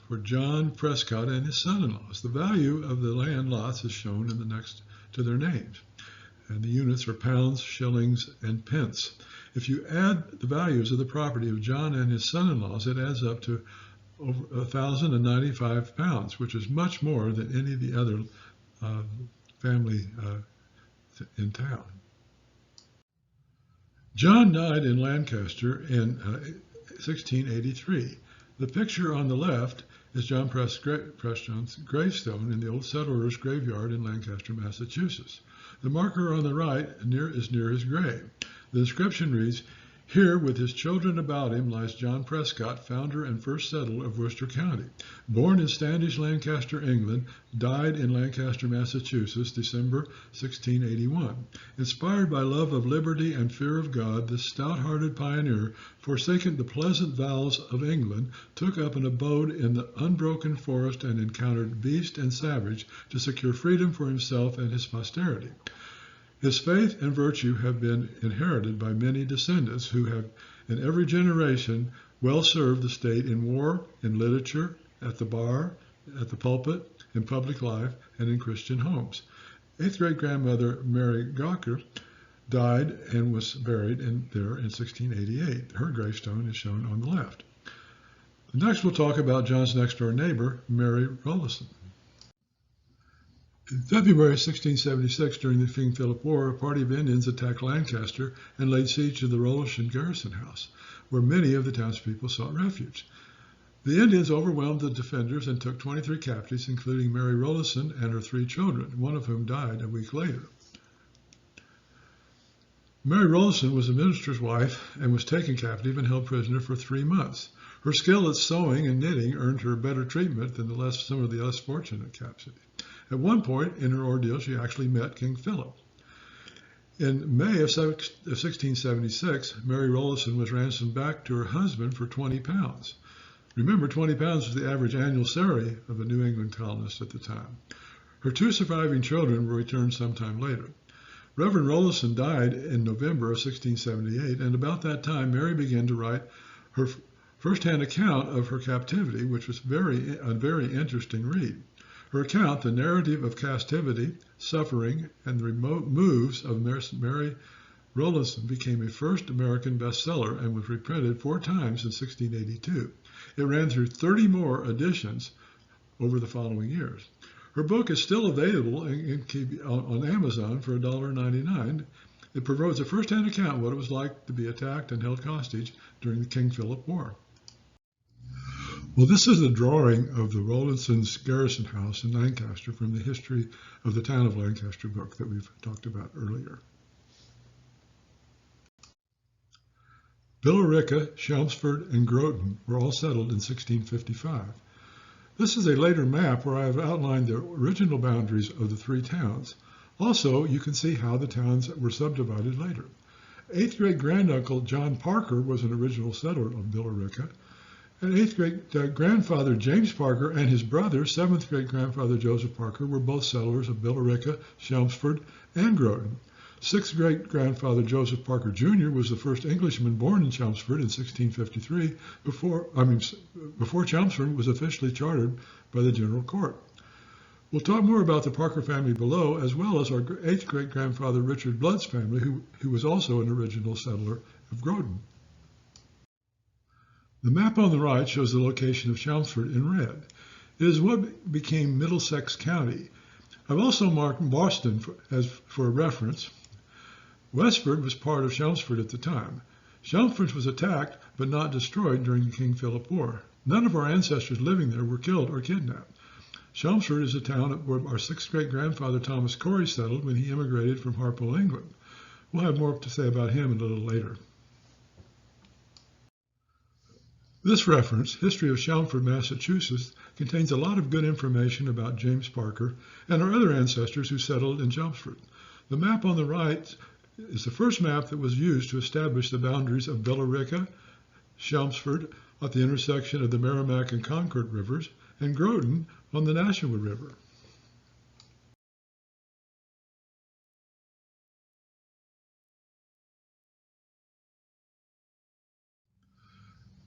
for John Prescott and his son-in-laws. The value of the land lots is shown in the next to their names. And the units are pounds, shillings, and pence. If you add the values of the property of John and his son-in-laws, it adds up to over 1,095 pounds, which is much more than any of the other family in town. John died in Lancaster in 1683. The picture on the left is John Prescott's gravestone in the old settlers' graveyard in Lancaster, Massachusetts. The marker on the right is near his grave. The inscription reads, "Here, with his children about him, lies John Prescott, founder and first settler of Worcester County. Born in Standish, Lancaster, England, died in Lancaster, Massachusetts, December 1681. Inspired by love of liberty and fear of God, this stout-hearted pioneer, forsaking the pleasant vales of England, took up an abode in the unbroken forest and encountered beast and savage to secure freedom for himself and his posterity. His faith and virtue have been inherited by many descendants who have, in every generation, well served the state in war, in literature, at the bar, at the pulpit, in public life, and in Christian homes." 8th great-grandmother Mary Gawker died and was buried there in 1688. Her gravestone is shown on the left. Next, we'll talk about John's next-door neighbor, Mary Rollison. In February 1676, during the King Philip War, a party of Indians attacked Lancaster and laid siege to the Rollison garrison house, where many of the townspeople sought refuge. The Indians overwhelmed the defenders and took 23 captives, including Mary Rollison and her 3 children, one of whom died a week later. Mary Rollison was a minister's wife and was taken captive and held prisoner for 3 months. Her skill at sewing and knitting earned her better treatment than some of the less fortunate captives. At one point in her ordeal, she actually met King Philip. In May of 1676, Mary Rollison was ransomed back to her husband for 20 pounds. Remember, 20 pounds was the average annual salary of a New England colonist at the time. Her 2 surviving children were returned sometime later. Reverend Rollison died in November of 1678, and about that time, Mary began to write her first-hand account of her captivity, which was a very interesting read. Her account, the narrative of captivity, suffering, and the remote moves of Mary Rowlandson became a first American bestseller and was reprinted 4 times in 1682. It ran through 30 more editions over the following years. Her book is still available on Amazon for $1.99. It provides a first-hand account of what it was like to be attacked and held hostage during the King Philip War. Well, this is a drawing of the Rowlandson's Garrison House in Lancaster from the History of the Town of Lancaster book that we've talked about earlier. Billerica, Chelmsford, and Groton were all settled in 1655. This is a later map where I have outlined the original boundaries of the 3 towns. Also, you can see how the towns were subdivided later. 8th great-granduncle John Parker was an original settler of Billerica, and 8th great-grandfather James Parker and his brother, 7th great-grandfather Joseph Parker, were both settlers of Billerica, Chelmsford, and Groton. 6th great-grandfather Joseph Parker Jr. was the first Englishman born in Chelmsford in 1653, before Chelmsford was officially chartered by the General Court. We'll talk more about the Parker family below, as well as our 8th great-grandfather Richard Blood's family, who was also an original settler of Groton. The map on the right shows the location of Chelmsford in red. It is what became Middlesex County. I've also marked Boston for a reference. Westford was part of Chelmsford at the time. Chelmsford was attacked but not destroyed during the King Philip War. None of our ancestors living there were killed or kidnapped. Chelmsford is a town where our 6th great-grandfather Thomas Corey settled when he immigrated from Harpole, England. We'll have more to say about him a little later. This reference, History of Chelmsford, Massachusetts, contains a lot of good information about James Parker and our other ancestors who settled in Chelmsford. The map on the right is the first map that was used to establish the boundaries of Billerica, Chelmsford at the intersection of the Merrimack and Concord rivers, and Groton on the Nashua River.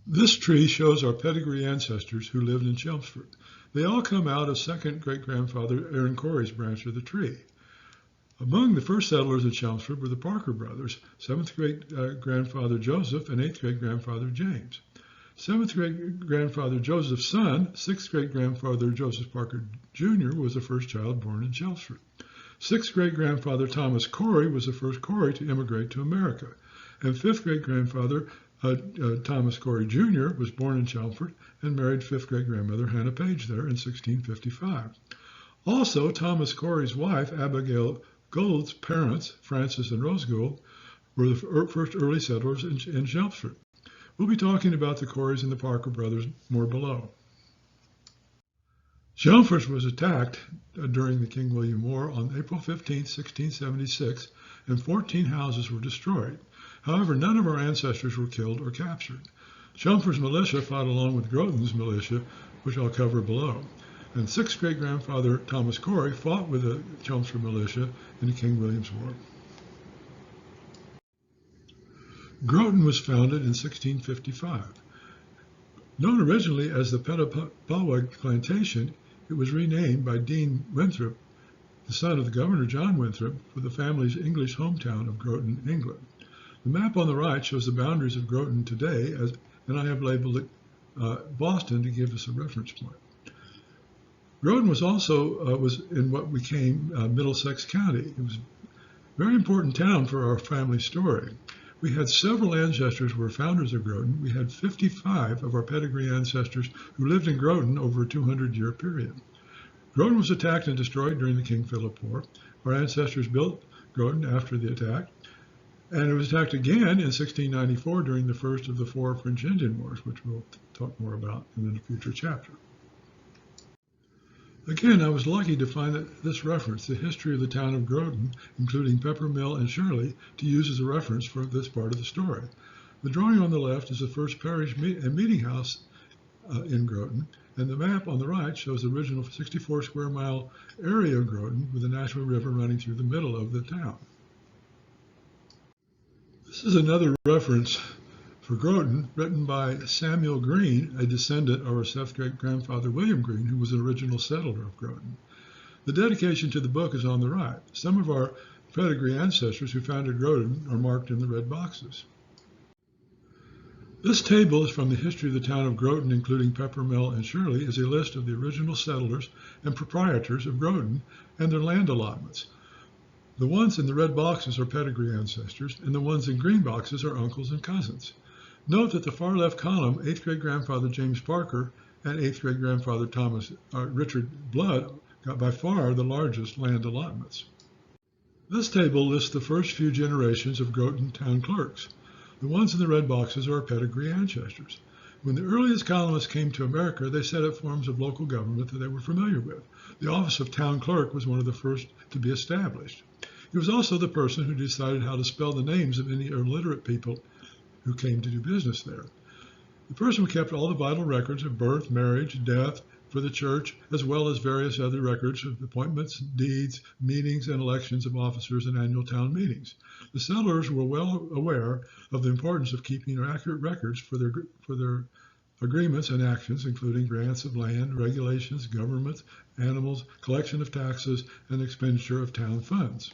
This tree shows our pedigree ancestors who lived in Chelmsford. They all come out of 2nd great-grandfather Aaron Corey's branch of the tree. Among the first settlers of Chelmsford were the Parker brothers, 7th great-grandfather Joseph and 8th great-grandfather James. 7th great-grandfather Joseph's son, 6th great-grandfather Joseph Parker Jr. was the first child born in Chelmsford. 6th great-grandfather Thomas Corey was the first Corey to immigrate to America. And 5th great-grandfather Thomas Corey Jr. was born in Chelmsford and married 5th great-grandmother Hannah Page there in 1655. Also, Thomas Corey's wife, Abigail Gould's parents, Francis and Rose Gould, were the first early settlers in Chelmsford. We'll be talking about the Coreys and the Parker brothers more below. Chelmsford was attacked during the King William War on April 15, 1676, and 14 houses were destroyed. However, none of our ancestors were killed or captured. Chelmsford's militia fought along with Groton's militia, which I'll cover below. And 6th great-grandfather Thomas Corey fought with the Chelmsford militia in the King William's War. Groton was founded in 1655. Known originally as the Pettapawag Plantation, it was renamed by Dean Winthrop, the son of the Governor John Winthrop, for the family's English hometown of Groton, England. The map on the right shows the boundaries of Groton today, and I have labeled it Boston to give us a reference point. Groton was also was in what became Middlesex County. It was a very important town for our family story. We had several ancestors who were founders of Groton. We had 55 of our pedigree ancestors who lived in Groton over a 200-year period. Groton was attacked and destroyed during the King Philip War. Our ancestors built Groton after the attack, and it was attacked again in 1694 during the first of the 4 French Indian Wars, which we'll talk more about in a future chapter. Again, I was lucky to find this reference, the history of the town of Groton, including Peppermill and Shirley, to use as a reference for this part of the story. The drawing on the left is the first parish meeting house in Groton, and the map on the right shows the original 64 square mile area of Groton with the Nashua River running through the middle of the town. This is another reference for Groton, written by Samuel Green, a descendant of our 7th great-grandfather William Green, who was an original settler of Groton. The dedication to the book is on the right. Some of our pedigree ancestors who founded Groton are marked in the red boxes. This table is from the history of the town of Groton, including Peppermill and Shirley, is a list of the original settlers and proprietors of Groton and their land allotments. The ones in the red boxes are pedigree ancestors, and the ones in green boxes are uncles and cousins. Note that the far left column, 8th great-grandfather James Parker and 8th great-grandfather Richard Blood, got by far the largest land allotments. This table lists the first few generations of Groton town clerks. The ones in the red boxes are pedigree ancestors. When the earliest colonists came to America, they set up forms of local government that they were familiar with. The office of town clerk was one of the first to be established. He was also the person who decided how to spell the names of any illiterate people who came to do business there. The person who kept all the vital records of birth, marriage, death for the church, as well as various other records of appointments, deeds, meetings, and elections of officers and annual town meetings. The settlers were well aware of the importance of keeping accurate records for their agreements and actions, including grants of land, regulations, governments, animals, collection of taxes, and expenditure of town funds.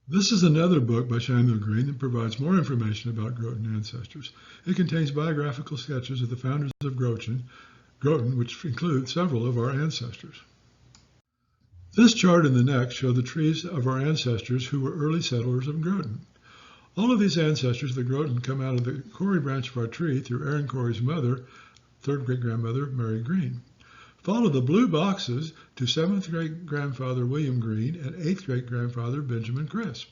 This is another book by Samuel Green that provides more information about Groton ancestors. It contains biographical sketches of the founders of Groton, which include several of our ancestors. This chart and the next show the trees of our ancestors who were early settlers of Groton. All of these ancestors of the Groton come out of the Corey branch of our tree through Aaron Corey's mother, 3rd great-grandmother Mary Green. Follow the blue boxes to 7th great-grandfather William Green and 8th great-grandfather Benjamin Crisp.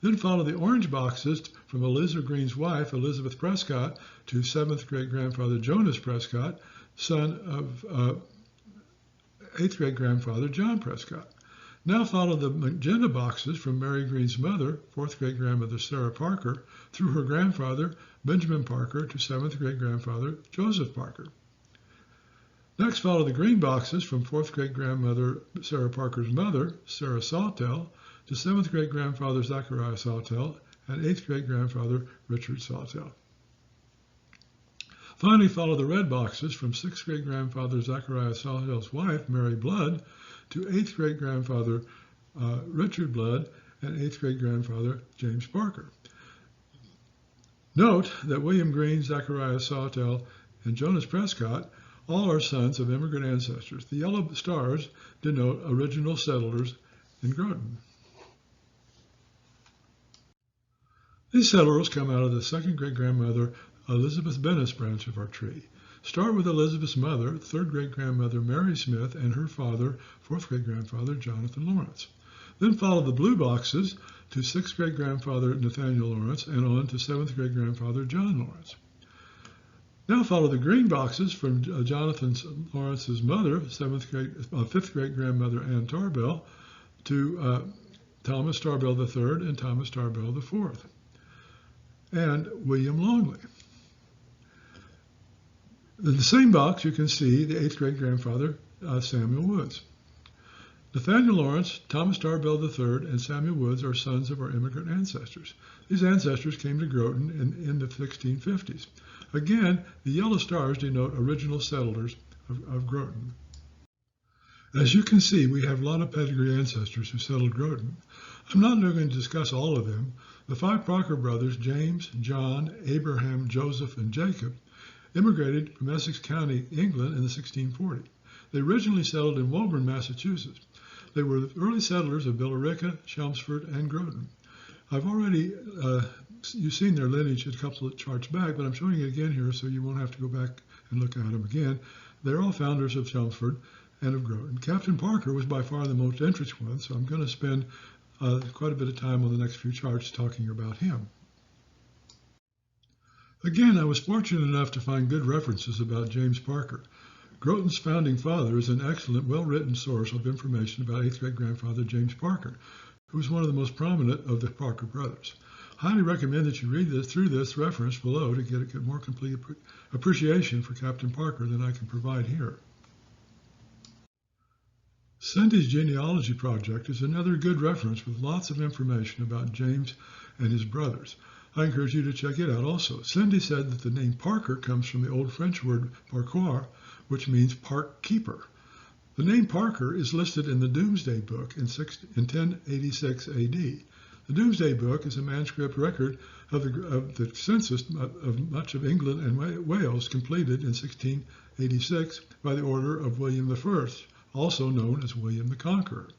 Then follow the orange boxes from Elizabeth Green's wife, Elizabeth Prescott, to 7th great-grandfather Jonas Prescott, son of 8th great-grandfather John Prescott. Now follow the magenta boxes from Mary Green's mother, 4th great-grandmother Sarah Parker, through her grandfather Benjamin Parker to 7th great-grandfather Joseph Parker. Next, follow the green boxes from 4th great-grandmother Sarah Parker's mother, Sarah Sawtell, to 7th great-grandfather Zachariah Sawtell and 8th great-grandfather Richard Sawtell. Finally, follow the red boxes from 6th great-grandfather Zachariah Sawtell's wife, Mary Blood, to 8th great-grandfather Richard Blood and 8th great-grandfather James Parker. Note that William Green, Zachariah Sawtell, and Jonas Prescott all are sons of immigrant ancestors. The yellow stars denote original settlers in Groton. These settlers come out of the 2nd great-grandmother Elizabeth Bennis branch of our tree. Start with Elizabeth's mother, 3rd great-grandmother Mary Smith, and her father, 4th great-grandfather Jonathan Lawrence. Then follow the blue boxes to 6th great-grandfather Nathaniel Lawrence and on to 7th great-grandfather John Lawrence. Now follow the green boxes from Jonathan Lawrence's mother, 5th great-grandmother Ann Tarbell, to Thomas Tarbell III and Thomas Tarbell IV, and William Longley. In the same box, you can see the 8th great-grandfather Samuel Woods. Nathaniel Lawrence, Thomas Tarbell III, and Samuel Woods are sons of our immigrant ancestors. These ancestors came to Groton in the 1650s. Again, the yellow stars denote original settlers of Groton. As you can see, we have a lot of pedigree ancestors who settled Groton. I'm not going to discuss all of them. The 5 Parker brothers, James, John, Abraham, Joseph, and Jacob, immigrated from Essex County, England in the 1640s. They originally settled in Woburn, Massachusetts. They were the early settlers of Billerica, Chelmsford, and Groton. I've already you've seen their lineage a couple of charts back, but I'm showing it again here so you won't have to go back and look at them again. They're all founders of Chelmsford and of Groton. Captain Parker was by far the most interesting one, so I'm going to spend quite a bit of time on the next few charts talking about him. Again, I was fortunate enough to find good references about James Parker. Groton's founding father is an excellent, well-written source of information about 8th great-grandfather James Parker, who was one of the most prominent of the Parker brothers. I highly recommend that you read through this reference below to get a more complete appreciation for Captain Parker than I can provide here. Cindy's Genealogy Project is another good reference with lots of information about James and his brothers. I encourage you to check it out also. Cindy said that the name Parker comes from the old French word parcours, which means park keeper. The name Parker is listed in the Domesday Book in 1086 AD. The Domesday Book is a manuscript record of the census of much of England and Wales completed in 1686 by the order of William I, also known as William the Conqueror.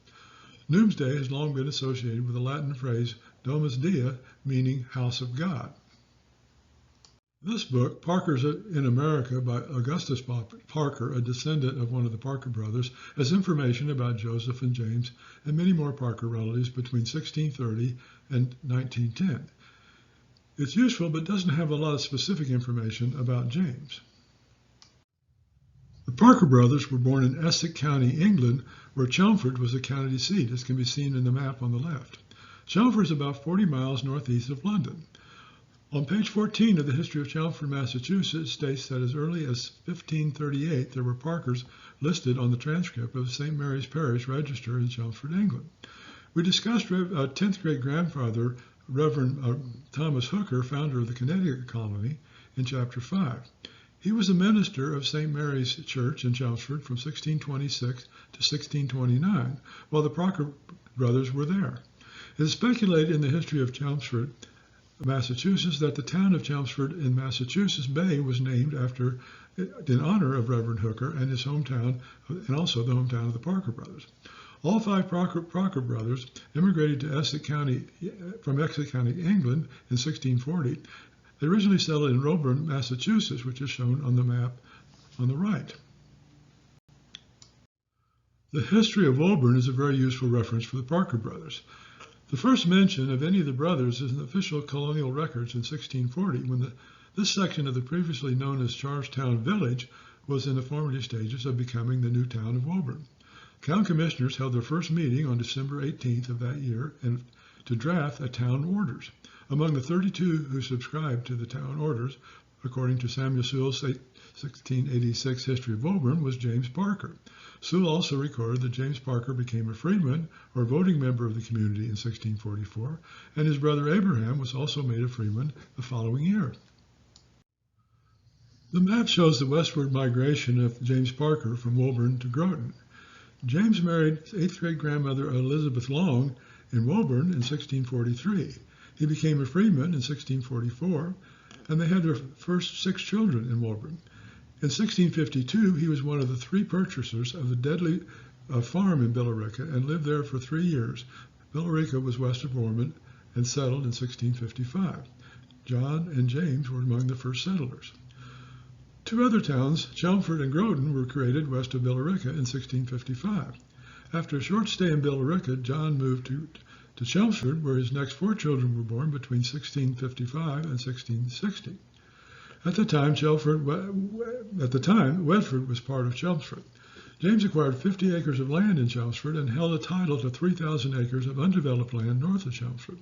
Domesday has long been associated with the Latin phrase Domus Dei, meaning House of God. This book, Parker's in America by Augustus Parker, a descendant of one of the Parker brothers, has information about Joseph and James and many more Parker relatives between 1630 and 1910. It's useful, but doesn't have a lot of specific information about James. The Parker brothers were born in Essex County, England, where Chelmsford was the county seat, as can be seen in the map on the left. Chelmsford is about 40 miles northeast of London. On page 14 of the History of Chelmsford, Massachusetts, states that as early as 1538 there were Parkers listed on the transcript of the St. Mary's Parish Register in Chelmsford, England. We discussed 10th great-grandfather Reverend Thomas Hooker, founder of the Connecticut colony, in Chapter 5. He was a minister of St. Mary's Church in Chelmsford from 1626 to 1629, while the Parker brothers were there. It is speculated in the History of Chelmsford, Massachusetts, that the town of Chelmsford in Massachusetts Bay was named in honor of Reverend Hooker and his hometown, and also the hometown of the Parker brothers. All five Parker brothers immigrated to from Essex County, England in 1640. They originally settled in Woburn, Massachusetts, which is shown on the map on the right. The history of Woburn is a very useful reference for the Parker brothers. The first mention of any of the brothers is in official colonial records in 1640, when this section of the previously known as Charlestown Village was in the formative stages of becoming the new town of Woburn. Town commissioners held their first meeting on December 18th of that year to draft a town orders. Among the 32 who subscribed to the town orders, according to Samuel Sewell's 1686 History of Woburn, was James Parker. Sewell also recorded that James Parker became a freeman or voting member of the community in 1644, and his brother Abraham was also made a freeman the following year. The map shows the westward migration of James Parker from Woburn to Groton. James married 8th great-grandmother Elizabeth Long in Woburn in 1643. He became a freeman in 1644, and they had their first 6 children in Woburn. In 1652, he was one of the 3 purchasers of the Dedley farm in Billerica and lived there for 3 years. Billerica was west of Ormond and settled in 1655. John and James were among the first settlers. 2 other towns, Chelmsford and Groton, were created west of Billerica in 1655. After a short stay in Billerica, John moved to Chelmsford, where his next 4 children were born between 1655 and 1660. At the time, Wedford was part of Chelmsford. James acquired 50 acres of land in Chelmsford and held a title to 3,000 acres of undeveloped land north of Chelmsford.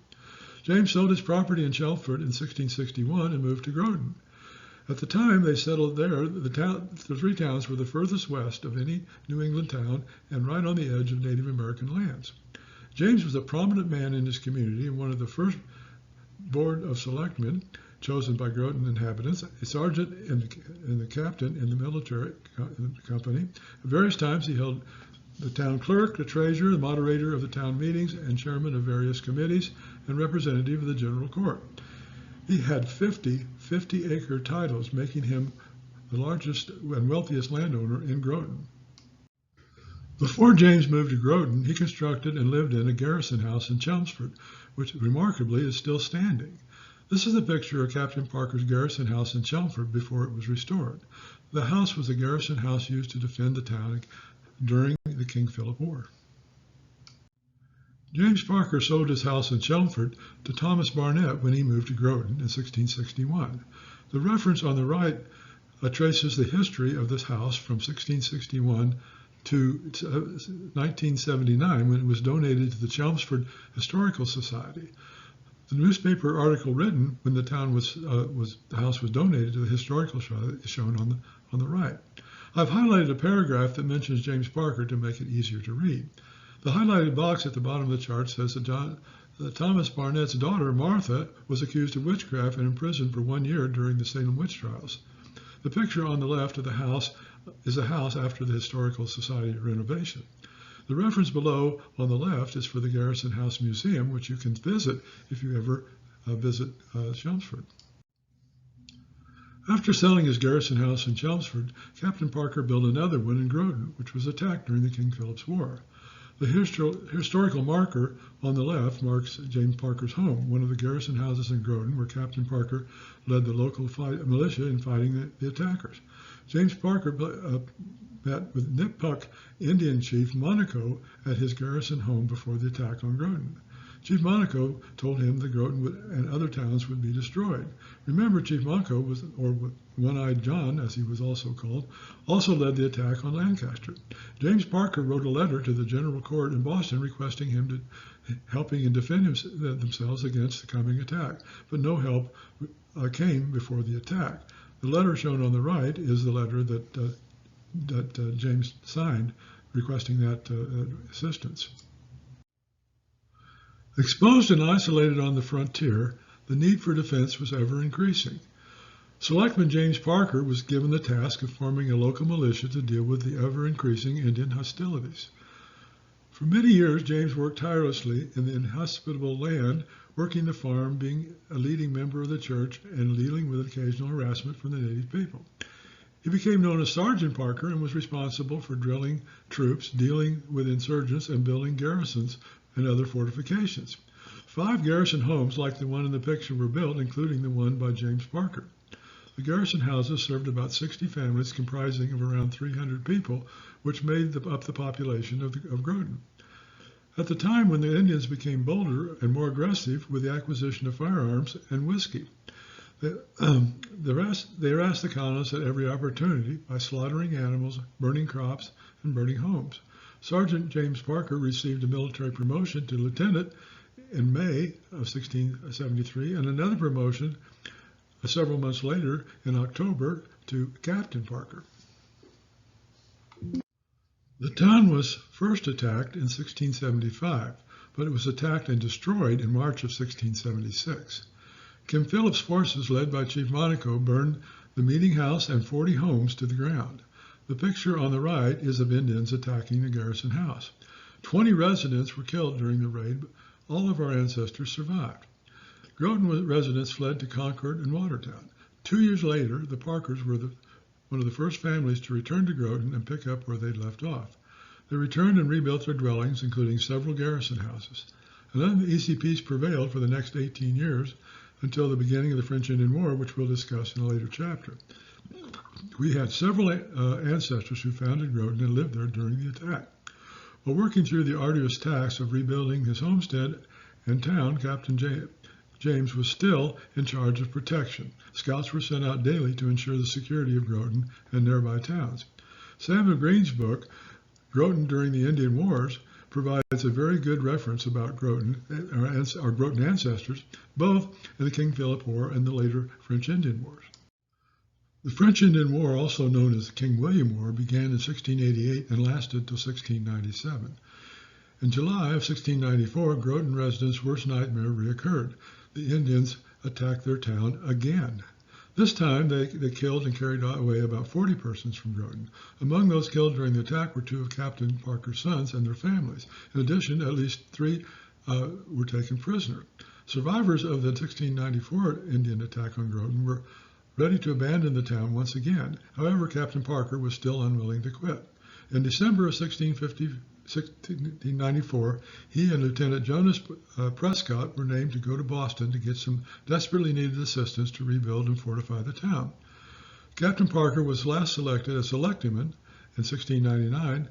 James sold his property in Chelmsford in 1661 and moved to Groton. At the time they settled there, the 3 towns were the furthest west of any New England town and right on the edge of Native American lands. James was a prominent man in his community and one of the first board of selectmen chosen by Groton inhabitants, a sergeant and the captain in the military company. At various times he held the town clerk, the treasurer, the moderator of the town meetings, and chairman of various committees, and representative of the general court. He had 50 50-acre titles, making him the largest and wealthiest landowner in Groton. Before James moved to Groton, he constructed and lived in a garrison house in Chelmsford, which remarkably is still standing. This is a picture of Captain Parker's garrison house in Chelmsford before it was restored. The house was a garrison house used to defend the town during the King Philip War. James Parker sold his house in Chelmsford to Thomas Barnett when he moved to Groton in 1661. The reference on the right traces the history of this house from 1661 to 1979, when it was donated to the Chelmsford Historical Society. The newspaper article written when the house was donated to the Historical Society is shown on the right. I've highlighted a paragraph that mentions James Parker to make it easier to read. The highlighted box at the bottom of the chart says that Thomas Barnett's daughter, Martha, was accused of witchcraft and imprisoned for 1 year during the Salem witch trials. The picture on the left of the house is a house after the Historical Society renovation. The reference below on the left is for the Garrison House Museum, which you can visit if you ever visit Chelmsford. After selling his garrison house in Chelmsford, Captain Parker built another one in Groton, which was attacked during the King Philip's War. The historical marker on the left marks James Parker's home, one of the garrison houses in Groton, where Captain Parker led the local militia in fighting the attackers. James Parker met with Nipmuc Indian Chief Monaco at his garrison home before the attack on Groton. Chief Monaco told him that Groton and other towns would be destroyed. Remember, Chief Monaco, or One-Eyed John, as he was also called, also led the attack on Lancaster. James Parker wrote a letter to the General Court in Boston requesting him to helping and defend themselves against the coming attack, but no help came before the attack. The letter shown on the right is the letter that James signed requesting that assistance. Exposed and isolated on the frontier, the need for defense was ever increasing. Selectman James Parker was given the task of forming a local militia to deal with the ever-increasing Indian hostilities. For many years, James worked tirelessly in the inhospitable land, working the farm, being a leading member of the church, and dealing with occasional harassment from the native people. He became known as Sergeant Parker and was responsible for drilling troops, dealing with insurgents, and building garrisons and other fortifications. 5 garrison homes like the one in the picture were built, including the one by James Parker. The garrison houses served about 60 families comprising of around 300 people, which made up the population of Groton. At the time when the Indians became bolder and more aggressive with the acquisition of firearms and whiskey, they harassed the colonists at every opportunity by slaughtering animals, burning crops, and burning homes. Sergeant James Parker received a military promotion to lieutenant in May of 1673 and another promotion several months later in October to Captain Parker. The town was first attacked in 1675, but it was attacked and destroyed in March of 1676. King Philip's forces, led by Chief Monaco, burned the meeting house and 40 homes to the ground. The picture on the right is of Indians attacking the garrison house. 20 residents were killed during the raid, but all of our ancestors survived. Groton residents fled to Concord and Watertown. 2 years later, the Parkers were one of the first families to return to Groton and pick up where they'd left off. They returned and rebuilt their dwellings, including several garrison houses. An uneasy peace prevailed for the next 18 years until the beginning of the French-Indian War, which we'll discuss in a later chapter. We had several ancestors who founded Groton and lived there during the attack. While working through the arduous task of rebuilding his homestead and town, Captain James was still in charge of protection. Scouts were sent out daily to ensure the security of Groton and nearby towns. Samuel Green's book, Groton During the Indian Wars, provides a very good reference about Groton, our Groton ancestors, both in the King Philip War and the later French-Indian Wars. The French-Indian War, also known as the King William War, began in 1688 and lasted until 1697. In July of 1694, Groton residents' worst nightmare reoccurred. The Indians attacked their town again. This time, they killed and carried away about 40 persons from Groton. Among those killed during the attack were 2 of Captain Parker's sons and their families. In addition, at least 3 were taken prisoner. Survivors of the 1694 Indian attack on Groton were ready to abandon the town once again. However, Captain Parker was still unwilling to quit. In December of 1694, he and Lieutenant Jonas Prescott were named to go to Boston to get some desperately needed assistance to rebuild and fortify the town. Captain Parker was last selected as selectman in 1699,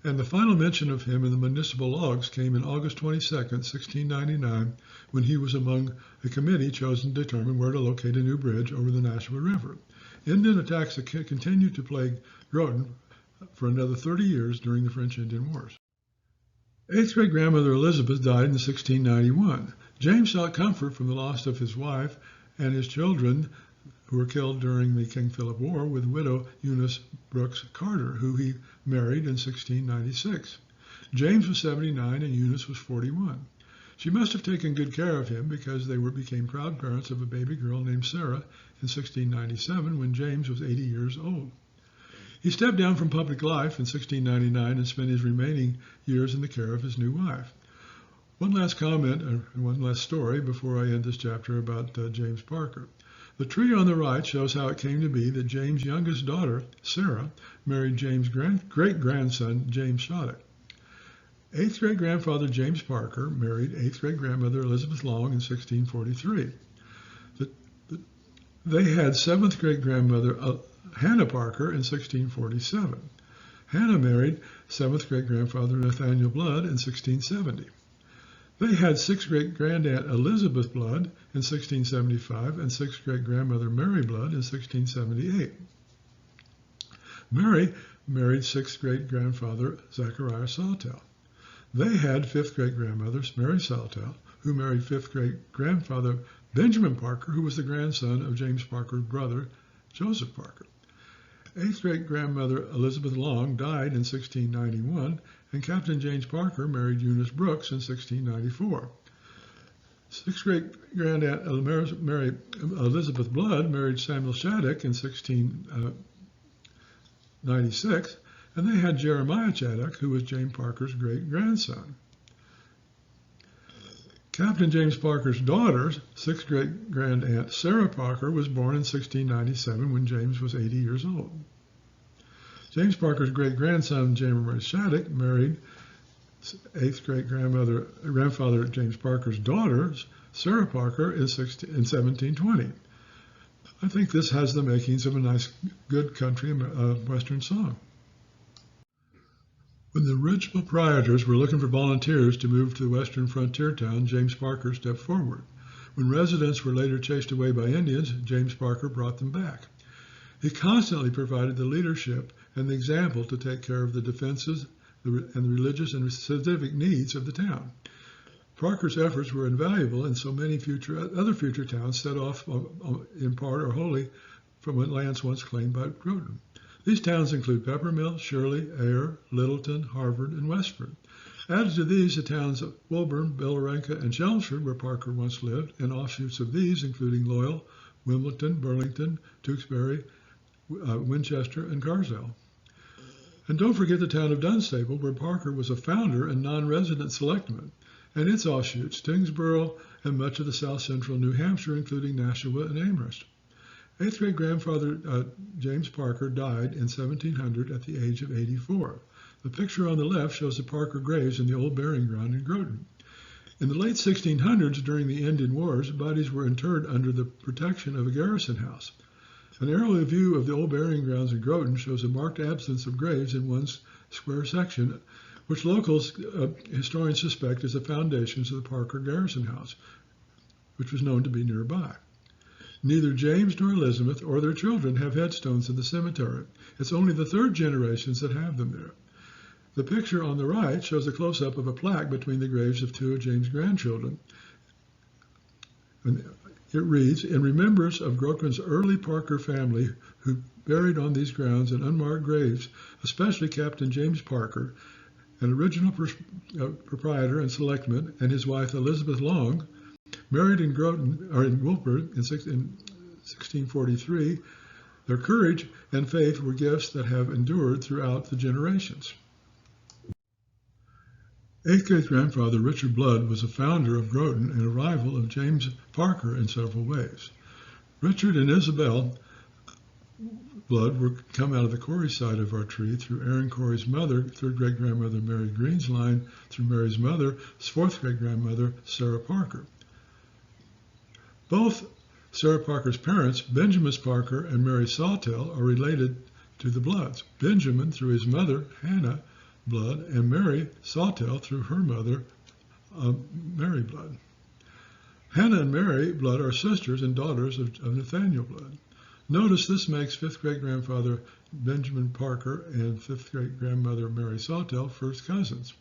and the final mention of him in the municipal logs came in August 22, 1699, when he was among a committee chosen to determine where to locate a new bridge over the Nashua River. Indian attacks continued to plague Groton for another 30 years during the French-Indian Wars. 8th great-grandmother Elizabeth died in 1691. James sought comfort from the loss of his wife and his children who were killed during the King Philip War with widow Eunice Brooks Carter, who he married in 1696. James was 79 and Eunice was 41. She must have taken good care of him because they became proud parents of a baby girl named Sarah in in 1697 when James was 80 years old. He stepped down from public life in 1699 and spent his remaining years in the care of his new wife. One last comment, one last story before I end this chapter about James Parker. The tree on the right shows how it came to be that James' youngest daughter, Sarah, married James' great-grandson, James Shattuck. Eighth great-grandfather James Parker married eighth great-grandmother Elizabeth Long in 1643. They had seventh great-grandmother Hannah Parker in 1647. Hannah married seventh great-grandfather Nathaniel Blood in 1670. They had sixth great-grandaunt Elizabeth Blood in 1675 and sixth great-grandmother Mary Blood in 1678. Mary married sixth great-grandfather Zachariah Sawtell. They had fifth great-grandmother Mary Sawtell, who married fifth great-grandfather Benjamin Parker, who was the grandson of James Parker's brother, Joseph Parker. Eighth great-grandmother Elizabeth Long died in 1691, and Captain James Parker married Eunice Brooks in 1694. Sixth great-grandaunt Mary Elizabeth Blood married Samuel Shattuck in 1696, and they had Jeremiah Shattuck, who was James Parker's great-grandson. Captain James Parker's daughter, sixth great-grandaunt Sarah Parker, was born in 1697 when James was 80 years old. James Parker's great-grandson, Jeremiah Shattuck, married eighth great-grandfather James Parker's daughter, Sarah Parker, in 1720. I think this has the makings of a nice, good country Western song. When the rich proprietors were looking for volunteers to move to the western frontier town, James Parker stepped forward. When residents were later chased away by Indians, James Parker brought them back. He constantly provided the leadership and the example to take care of the defenses and the religious and civic needs of the town. Parker's efforts were invaluable, and so many other future towns set off in part or wholly from lands once claimed by Groton. These towns include Peppermill, Shirley, Ayer, Littleton, Harvard, and Westford. Added to these, the towns of Woburn, Billerica, and Chelmsford, where Parker once lived, and offshoots of these, including Loyal, Wimbledon, Burlington, Tewksbury, Winchester, and Carswell. And don't forget the town of Dunstable, where Parker was a founder and non-resident selectman, and its offshoots, Tyngsboro, and much of the south-central New Hampshire, including Nashua and Amherst. Eighth great-grandfather James Parker died in 1700 at the age of 84. The picture on the left shows the Parker graves in the old burying ground in Groton. In the late 1600s, during the Indian Wars, bodies were interred under the protection of a garrison house. An aerial view of the old burying grounds in Groton shows a marked absence of graves in one square section, which locals, historians suspect, is the foundations of the Parker Garrison House, which was known to be nearby. Neither James nor Elizabeth or their children have headstones in the cemetery. It's only the third generations that have them there. The picture on the right shows a close-up of a plaque between the graves of two of James' grandchildren. And it reads, "In remembrance of Groton's early Parker family who buried on these grounds in unmarked graves, especially Captain James Parker, an original proprietor and selectman, and his wife Elizabeth Long, married in Groton, or in Wilford in 1643, their courage and faith were gifts that have endured throughout the generations." Eighth great-grandfather Richard Blood was a founder of Groton and a rival of James Parker in several ways. Richard and Isabel Blood were come out of the Corey side of our tree through Aaron Corey's mother, third great-grandmother Mary Green's line, through Mary's mother, fourth great-grandmother Sarah Parker. Both Sarah Parker's parents, Benjamin Parker and Mary Sawtell, are related to the Bloods. Benjamin through his mother, Hannah Blood, and Mary Sawtell through her mother, Mary Blood. Hannah and Mary Blood are sisters and daughters of Nathaniel Blood. Notice this makes fifth great-grandfather Benjamin Parker and fifth great-grandmother Mary Sawtell first cousins.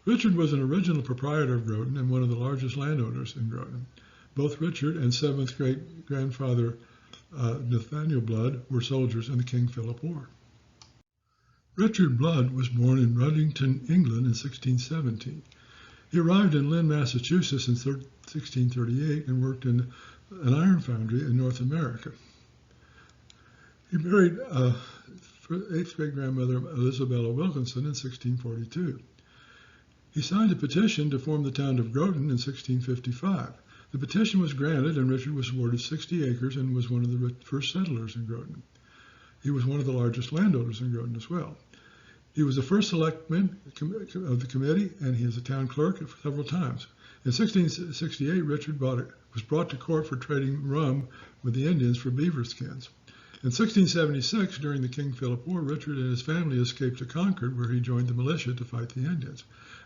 Richard was an original proprietor of Groton and one of the largest landowners in Groton. Both Richard and seventh great-grandfather Nathaniel Blood were soldiers in the King Philip War. Richard Blood was born in Ruddington, England in 1617. He arrived in Lynn, Massachusetts in 1638 and worked in an iron foundry in North America. He married eighth great-grandmother Isabella Wilkinson in 1642. He signed a petition to form the town of Groton in 1655. The petition was granted, and Richard was awarded 60 acres and was one of the first settlers in Groton. He was one of the largest landowners in Groton as well. He was the first selectman of the committee, and he was a town clerk several times. In 1668, Richard was brought to court for trading rum with the Indians for beaver skins. In 1676, during the King Philip War, Richard and his family escaped to Concord, where he joined the militia to fight the Indians.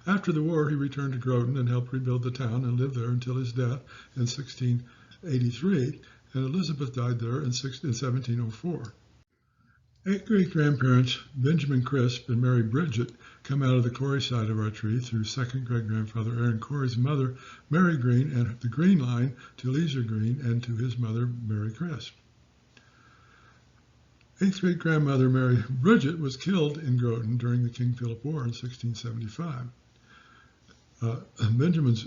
After the war, he returned to Groton and helped rebuild the town and lived there until his death in 1683, and Elizabeth died there in 1704. Eight great-grandparents, Benjamin Crisp and Mary Bridget, come out of the Corey side of our tree through second great-grandfather Aaron Corey's mother, Mary Green, and the Green line to Leisure Green and to his mother, Mary Crisp. Eighth great-grandmother Mary Bridget was killed in Groton during the King Philip War in 1675. Benjamin's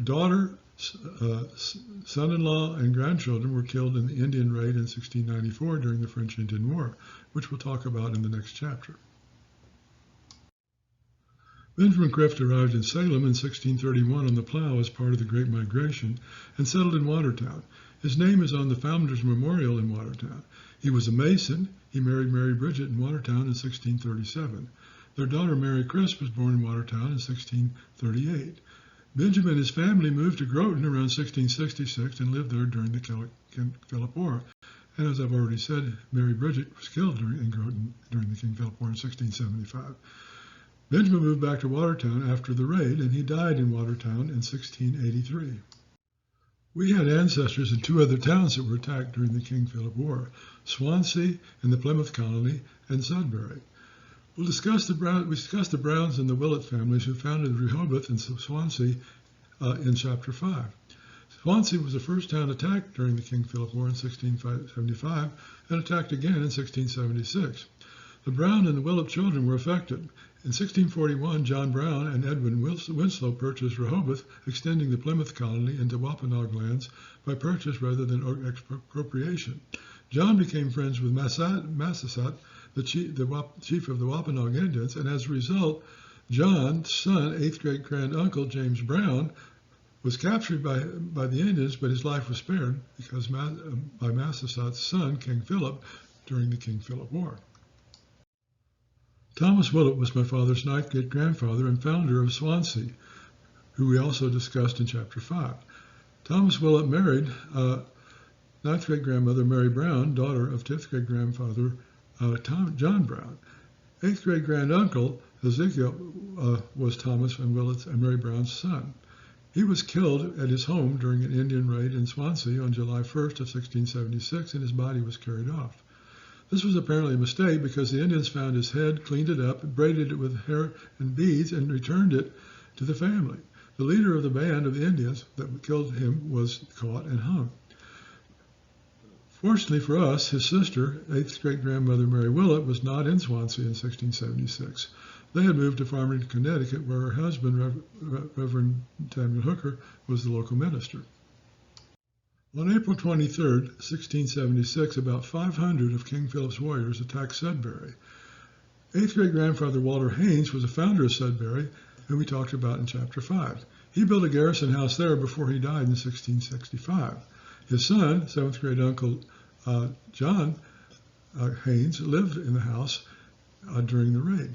daughter, son-in-law, and grandchildren were killed in the Indian raid in 1694 during the French-Indian War, which we'll talk about in the next chapter. Benjamin Crisp arrived in Salem in 1631 on the plow as part of the Great Migration and settled in Watertown. His name is on the Founders Memorial in Watertown. He was a Mason. He married Mary Bridget in Watertown in 1637. Their daughter Mary Crisp was born in Watertown in 1638. Benjamin and his family moved to Groton around 1666 and lived there during the King Philip War. And as I've already said, Mary Bridget was killed in Groton during the King Philip War in 1675. Benjamin moved back to Watertown after the raid, and he died in Watertown in 1683. We had ancestors in two other towns that were attacked during the King Philip War, Swansea in the Plymouth colony and Sudbury. We discussed the Browns and the Willett families who founded Rehoboth and Swansea in Chapter 5. Swansea was the first town attacked during the King Philip War in 1675 and attacked again in 1676. The Brown and the Willett children were affected. In 1641, John Brown and Edwin Winslow purchased Rehoboth, extending the Plymouth colony into Wampanoag lands by purchase rather than expropriation. John became friends with Massasat, the chief of the Wampanoag Indians, and as a result, John's son, eighth great-grand-uncle James Brown, was captured by the Indians, but his life was spared because by Massasat's son, King Philip, during the King Philip War. Thomas Willett was my father's ninth great-grandfather and founder of Swansea, who we also discussed in Chapter 5. Thomas Willett married ninth great-grandmother Mary Brown, daughter of 10th great-grandfather John Brown. Eighth great-grand-uncle Ezekiel was Thomas and Willett and Mary Brown's son. He was killed at his home during an Indian raid in Swansea on July 1st of 1676, and his body was carried off. This was apparently a mistake because the Indians found his head, cleaned it up, braided it with hair and beads, and returned it to the family. The leader of the band of the Indians that killed him was caught and hung. Fortunately for us, his sister, eighth great-grandmother Mary Willett, was not in Swansea in 1676. They had moved to Farmington, Connecticut, where her husband, Reverend Samuel Hooker, was the local minister. On April 23, 1676, about 500 of King Philip's warriors attacked Sudbury. Eighth great-grandfather Walter Haynes was a founder of Sudbury, who we talked about in Chapter 5. He built a garrison house there before he died in 1665. His son, seventh great-uncle John Haynes, lived in the house during the raid.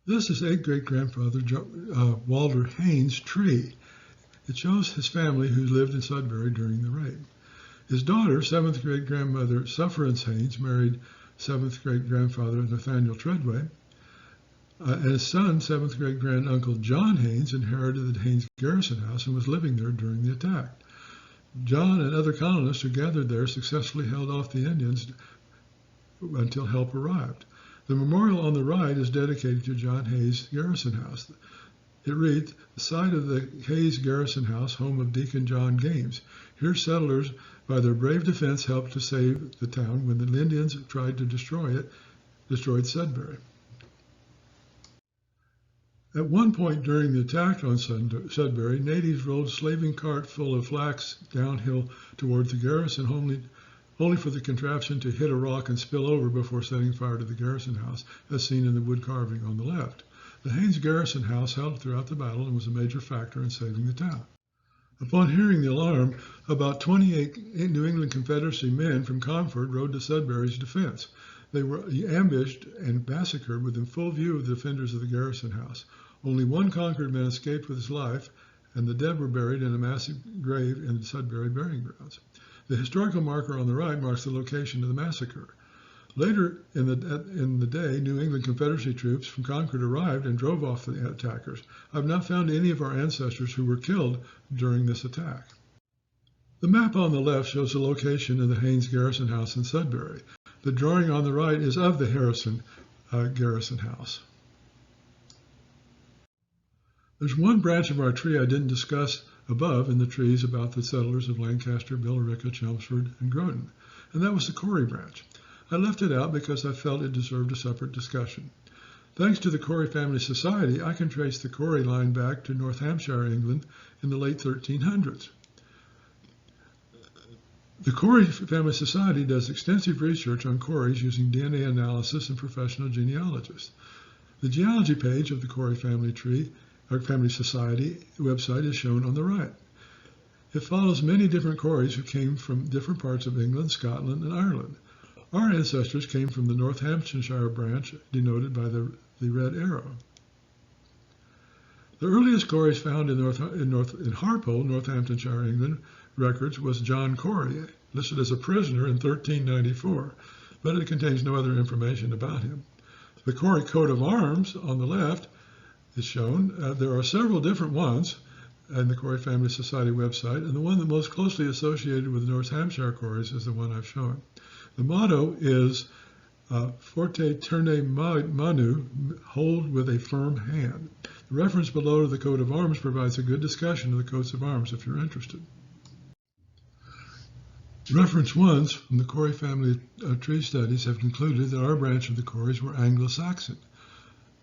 This is eighth great-grandfather Walter Haynes' tree. It shows his family who lived in Sudbury during the raid. His daughter, seventh great-grandmother Sufferance Haynes, married seventh great-grandfather Nathaniel Treadway, and his son, seventh great-grand-uncle John Haynes, inherited the Haynes Garrison House and was living there during the attack. John and other colonists who gathered there successfully held off the Indians until help arrived. The memorial on the right is dedicated to John Hayes Garrison House. It reads, "The site of the Hayes Garrison House, home of Deacon John Games. Here settlers, by their brave defense, helped to save the town when the Indians tried to destroyed Sudbury." At one point during the attack on Sudbury, natives rolled a slaving cart full of flax downhill towards the garrison, only for the contraption to hit a rock and spill over before setting fire to the garrison house, as seen in the wood carving on the left. The Haines Garrison House held throughout the battle and was a major factor in saving the town. Upon hearing the alarm, about 28 New England Confederacy men from Concord rode to Sudbury's defense. They were ambushed and massacred within full view of the defenders of the garrison house. Only one Concord man escaped with his life, and the dead were buried in a massive grave in the Sudbury burying grounds. The historical marker on the right marks the location of the massacre. Later in the day, New England Confederacy troops from Concord arrived and drove off the attackers. I've not found any of our ancestors who were killed during this attack. The map on the left shows the location of the Haines Garrison House in Sudbury. The drawing on the right is of the Harrison Garrison House. There's one branch of our tree I didn't discuss above in the trees about the settlers of Lancaster, Billerica, Chelmsford, and Groton, and that was the Corey branch. I left it out because I felt it deserved a separate discussion. Thanks to the Corey Family Society, I can trace the Corey line back to North Hampshire, England in the late 1300s. The Corey Family Society does extensive research on Coreys using DNA analysis and professional genealogists. The genealogy page of the Corey Family Society website is shown on the right. It follows many different Coreys who came from different parts of England, Scotland, and Ireland. Our ancestors came from the Northamptonshire branch, denoted by the red arrow. The earliest Coreys found in Harpole, Northamptonshire, England, records was John Corey, listed as a prisoner in 1394, but it contains no other information about him. The Corey coat of arms on the left is shown. There are several different ones in the Corey Family Society website, and the one that most closely associated with the North Hampshire Coreys is the one I've shown. The motto is Forte Terne Manu, hold with a firm hand. The reference below to the coat of arms provides a good discussion of the coats of arms if you're interested. Reference ones from the Corey family tree studies have concluded that our branch of the Coreys were Anglo-Saxon.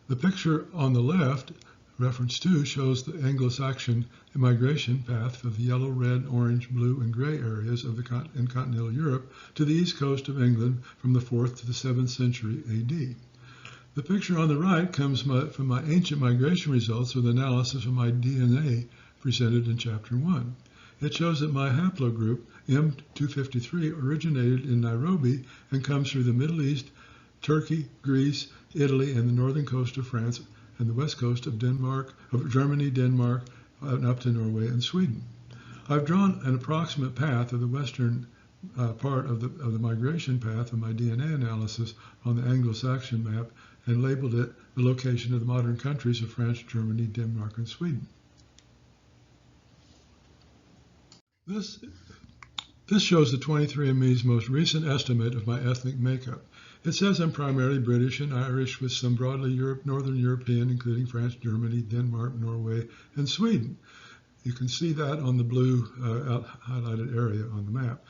The picture on the left, reference 2, shows the Anglo-Saxon migration path of the yellow, red, orange, blue, and gray areas of in continental Europe to the east coast of England from the 4th to the 7th century AD. The picture on the right comes from my ancient migration results with analysis of my DNA presented in Chapter 1. It shows that my haplogroup, M253, originated in Nairobi and comes through the Middle East, Turkey, Greece, Italy, and the northern coast of France, and the west coast of Germany, Denmark, and up to Norway and Sweden. I've drawn an approximate path of the western part of the migration path of my DNA analysis on the Anglo-Saxon map and labeled it the location of the modern countries of France, Germany, Denmark, and Sweden. This shows the 23andMe's most recent estimate of my ethnic makeup. It says I'm primarily British and Irish with some broadly Northern European, including France, Germany, Denmark, Norway, and Sweden. You can see that on the blue highlighted area on the map.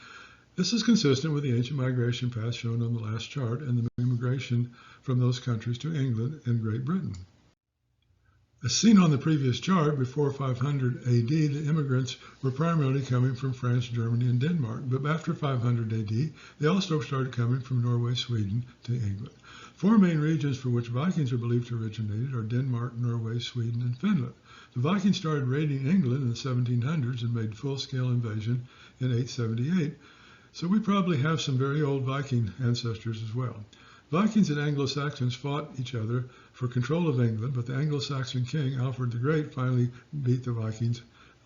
This is consistent with the ancient migration path shown on the last chart and the immigration from those countries to England and Great Britain. As seen on the previous chart, before 500 AD, the immigrants were primarily coming from France, Germany, and Denmark, but after 500 AD, they also started coming from Norway, Sweden, to England. 4 main regions for which Vikings are believed to originated are Denmark, Norway, Sweden, and Finland. The Vikings started raiding England in the 1700s and made full-scale invasion in 878, so we probably have some very old Viking ancestors as well. Vikings and Anglo-Saxons fought each other for control of England, but the Anglo-Saxon king, Alfred the Great, finally beat the Vikings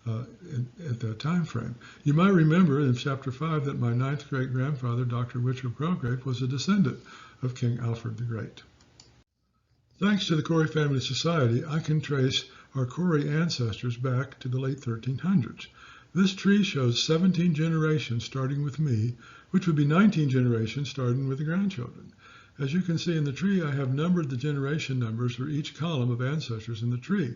at that time frame. You might remember in Chapter 5 that my 9th great-grandfather, Dr. Richard Crowgrape, was a descendant of King Alfred the Great. Thanks to the Corey Family Society, I can trace our Corey ancestors back to the late 1300s. This tree shows 17 generations starting with me, which would be 19 generations starting with the grandchildren. As you can see in the tree, I have numbered the generation numbers for each column of ancestors in the tree.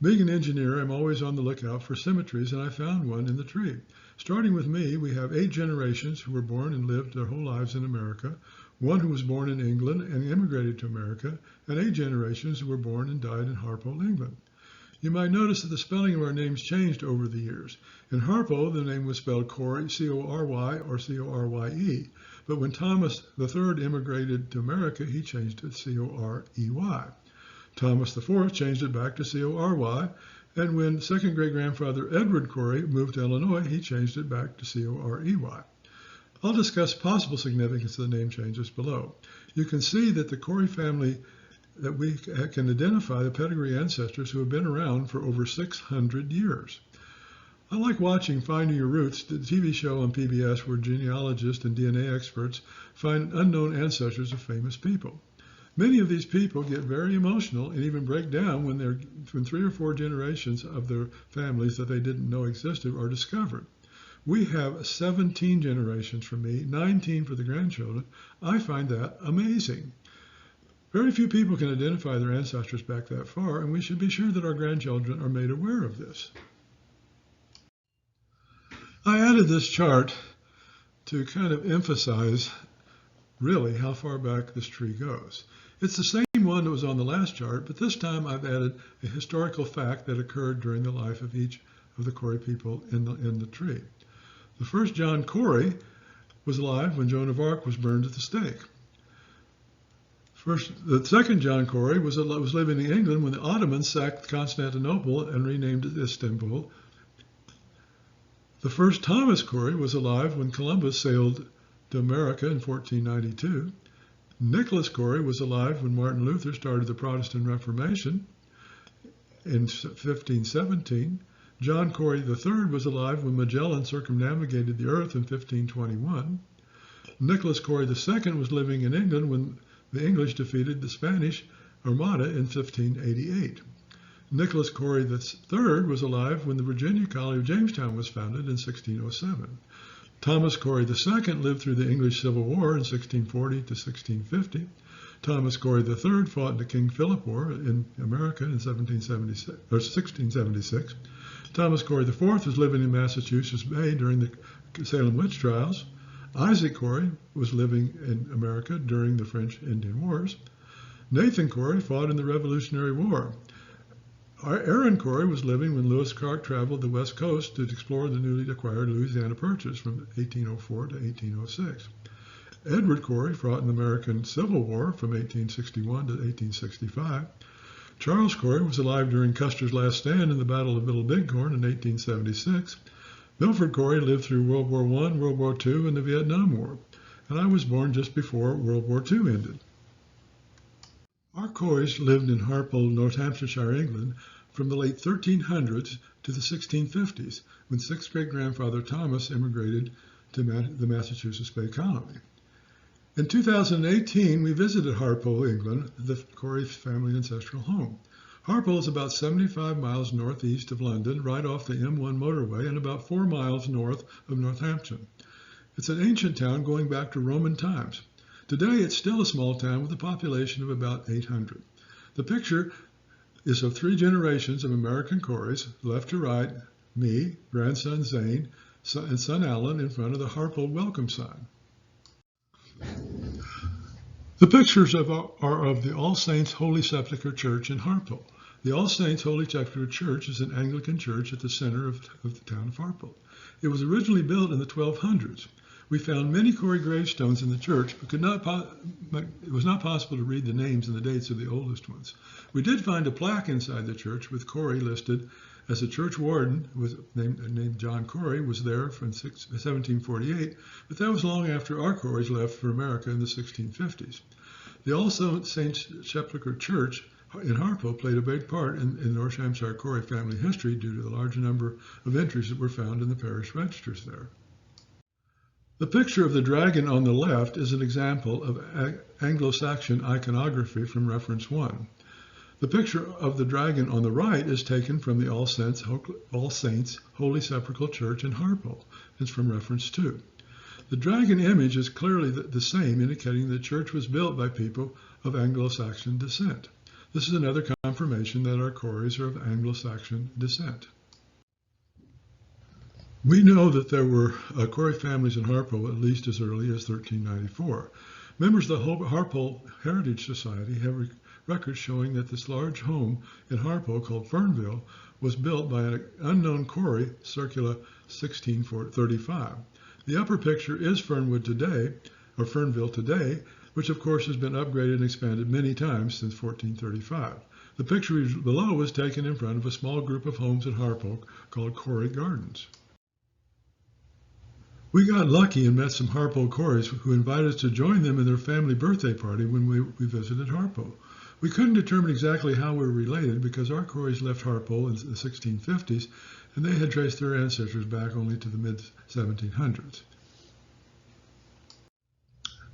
Being an engineer, I'm always on the lookout for symmetries, and I found one in the tree. Starting with me, we have 8 generations who were born and lived their whole lives in America, one who was born in England and immigrated to America, and 8 generations who were born and died in Harpole, England. You might notice that the spelling of our names changed over the years. In Harpole, the name was spelled Cory, C-O-R-Y or C-O-R-Y-E. But when Thomas III immigrated to America, he changed it C-O-R-E-Y. Thomas IV changed it back to C-O-R-Y, and when second great-grandfather Edward Cory moved to Illinois, he changed it back to C-O-R-E-Y. I'll discuss possible significance of the name changes below. You can see that the Cory family, that we can identify the pedigree ancestors who have been around for over 600 years. I like watching Finding Your Roots, the TV show on PBS where genealogists and DNA experts find unknown ancestors of famous people. Many of these people get very emotional and even break down when 3 or 4 generations of their families that they didn't know existed are discovered. We have 17 generations for me, 19 for the grandchildren. I find that amazing. Very few people can identify their ancestors back that far, and we should be sure that our grandchildren are made aware of this. I added this chart to kind of emphasize really how far back this tree goes. It's the same one that was on the last chart, but this time I've added a historical fact that occurred during the life of each of the Cory people in the tree. The first John Cory was alive when Joan of Arc was burned at the stake. The second John Cory was living in England when the Ottomans sacked Constantinople and renamed it Istanbul. The first Thomas Cory was alive when Columbus sailed to America in 1492. Nicholas Cory was alive when Martin Luther started the Protestant Reformation in 1517. John Cory III was alive when Magellan circumnavigated the earth in 1521. Nicholas Cory II was living in England when the English defeated the Spanish Armada in 1588. Nicholas Cory III was alive when the Virginia College of Jamestown was founded in 1607. Thomas Cory II lived through the English Civil War in 1640 to 1650. Thomas Cory III fought in the King Philip War in America in 1676. Thomas Cory IV was living in Massachusetts Bay during the Salem witch trials. Isaac Cory was living in America during the French Indian Wars. Nathan Cory fought in the Revolutionary War. Aaron Cory was living when Lewis Clark traveled the West Coast to explore the newly acquired Louisiana Purchase from 1804 to 1806. Edward Cory fought in the American Civil War from 1861 to 1865. Charles Cory was alive during Custer's last stand in the Battle of Little Bighorn in 1876. Milford Cory lived through World War I, World War II, and the Vietnam War, and I was born just before World War II ended. Our Corys lived in Harpole, Northamptonshire, England, from the late 1300s to the 1650s, when 6th great-grandfather Thomas immigrated to the Massachusetts Bay Colony. In 2018, we visited Harpole, England, the Cory family ancestral home. Harpole is about 75 miles northeast of London, right off the M1 motorway, and about 4 miles north of Northampton. It's an ancient town going back to Roman times. Today, it's still a small town with a population of about 800. The picture is of 3 generations of American Corys, left to right, me, grandson Zane, and son Alan in front of the Harpole welcome sign. The pictures are of the All Saints Holy Sepulchre Church in Harpole. The All Saints Holy Sepulchre Church is an Anglican church at the center of the town of Harpole. It was originally built in the 1200s. We found many Cory gravestones in the church, but it was not possible to read the names and the dates of the oldest ones. We did find a plaque inside the church with Cory listed as a church warden, named John Cory, was there from 1748, but that was long after our Corys left for America in the 1650s. The All Saints Sepulchre Church in Harpole played a big part in North Hampshire Cory family history due to the large number of entries that were found in the parish registers there. The picture of the dragon on the left is an example of Anglo-Saxon iconography from reference 1. The picture of the dragon on the right is taken from the All Saints Holy Sepulchre Church in Harpole. It's from reference 2. The dragon image is clearly the same, indicating the church was built by people of Anglo-Saxon descent. This is another confirmation that our Coreys are of Anglo-Saxon descent. We know that there were Corey families in Harpole at least as early as 1394. Members of the Harpole Heritage Society have records showing that this large home in Harpole called Fernville was built by an unknown Corey circa 1635. The upper picture is Fernwood today, or Fernville today, which of course has been upgraded and expanded many times since 1435. The picture below was taken in front of a small group of homes in Harpole called Corey Gardens. We got lucky and met some Harpole Coreys who invited us to join them in their family birthday party when we visited Harpole. We couldn't determine exactly how we were related because our Coreys left Harpole in the 1650s and they had traced their ancestors back only to the mid-1700s.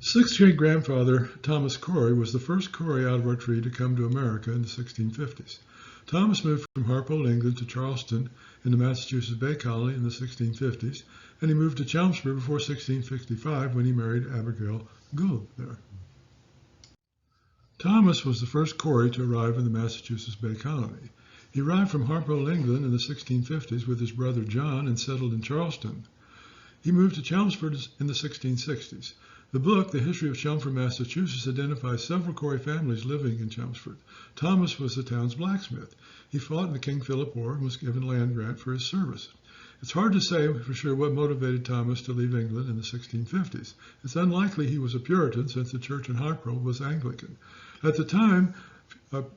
Sixth great-grandfather Thomas Corey was the first Corey out of our tree to come to America in the 1650s. Thomas moved from Harpole, England to Charleston in the Massachusetts Bay Colony in the 1650s, and he moved to Chelmsford before 1665 when he married Abigail Gould there. Thomas was the first Corey to arrive in the Massachusetts Bay Colony. He arrived from Harpole, England in the 1650s with his brother John and settled in Charleston. He moved to Chelmsford in the 1660s. The book, The History of Chelmsford, Massachusetts, identifies several Corey families living in Chelmsford. Thomas was the town's blacksmith. He fought in the King Philip War and was given land grant for his service. It's hard to say for sure what motivated Thomas to leave England in the 1650s. It's unlikely he was a Puritan since the church in Harpole was Anglican. At the time,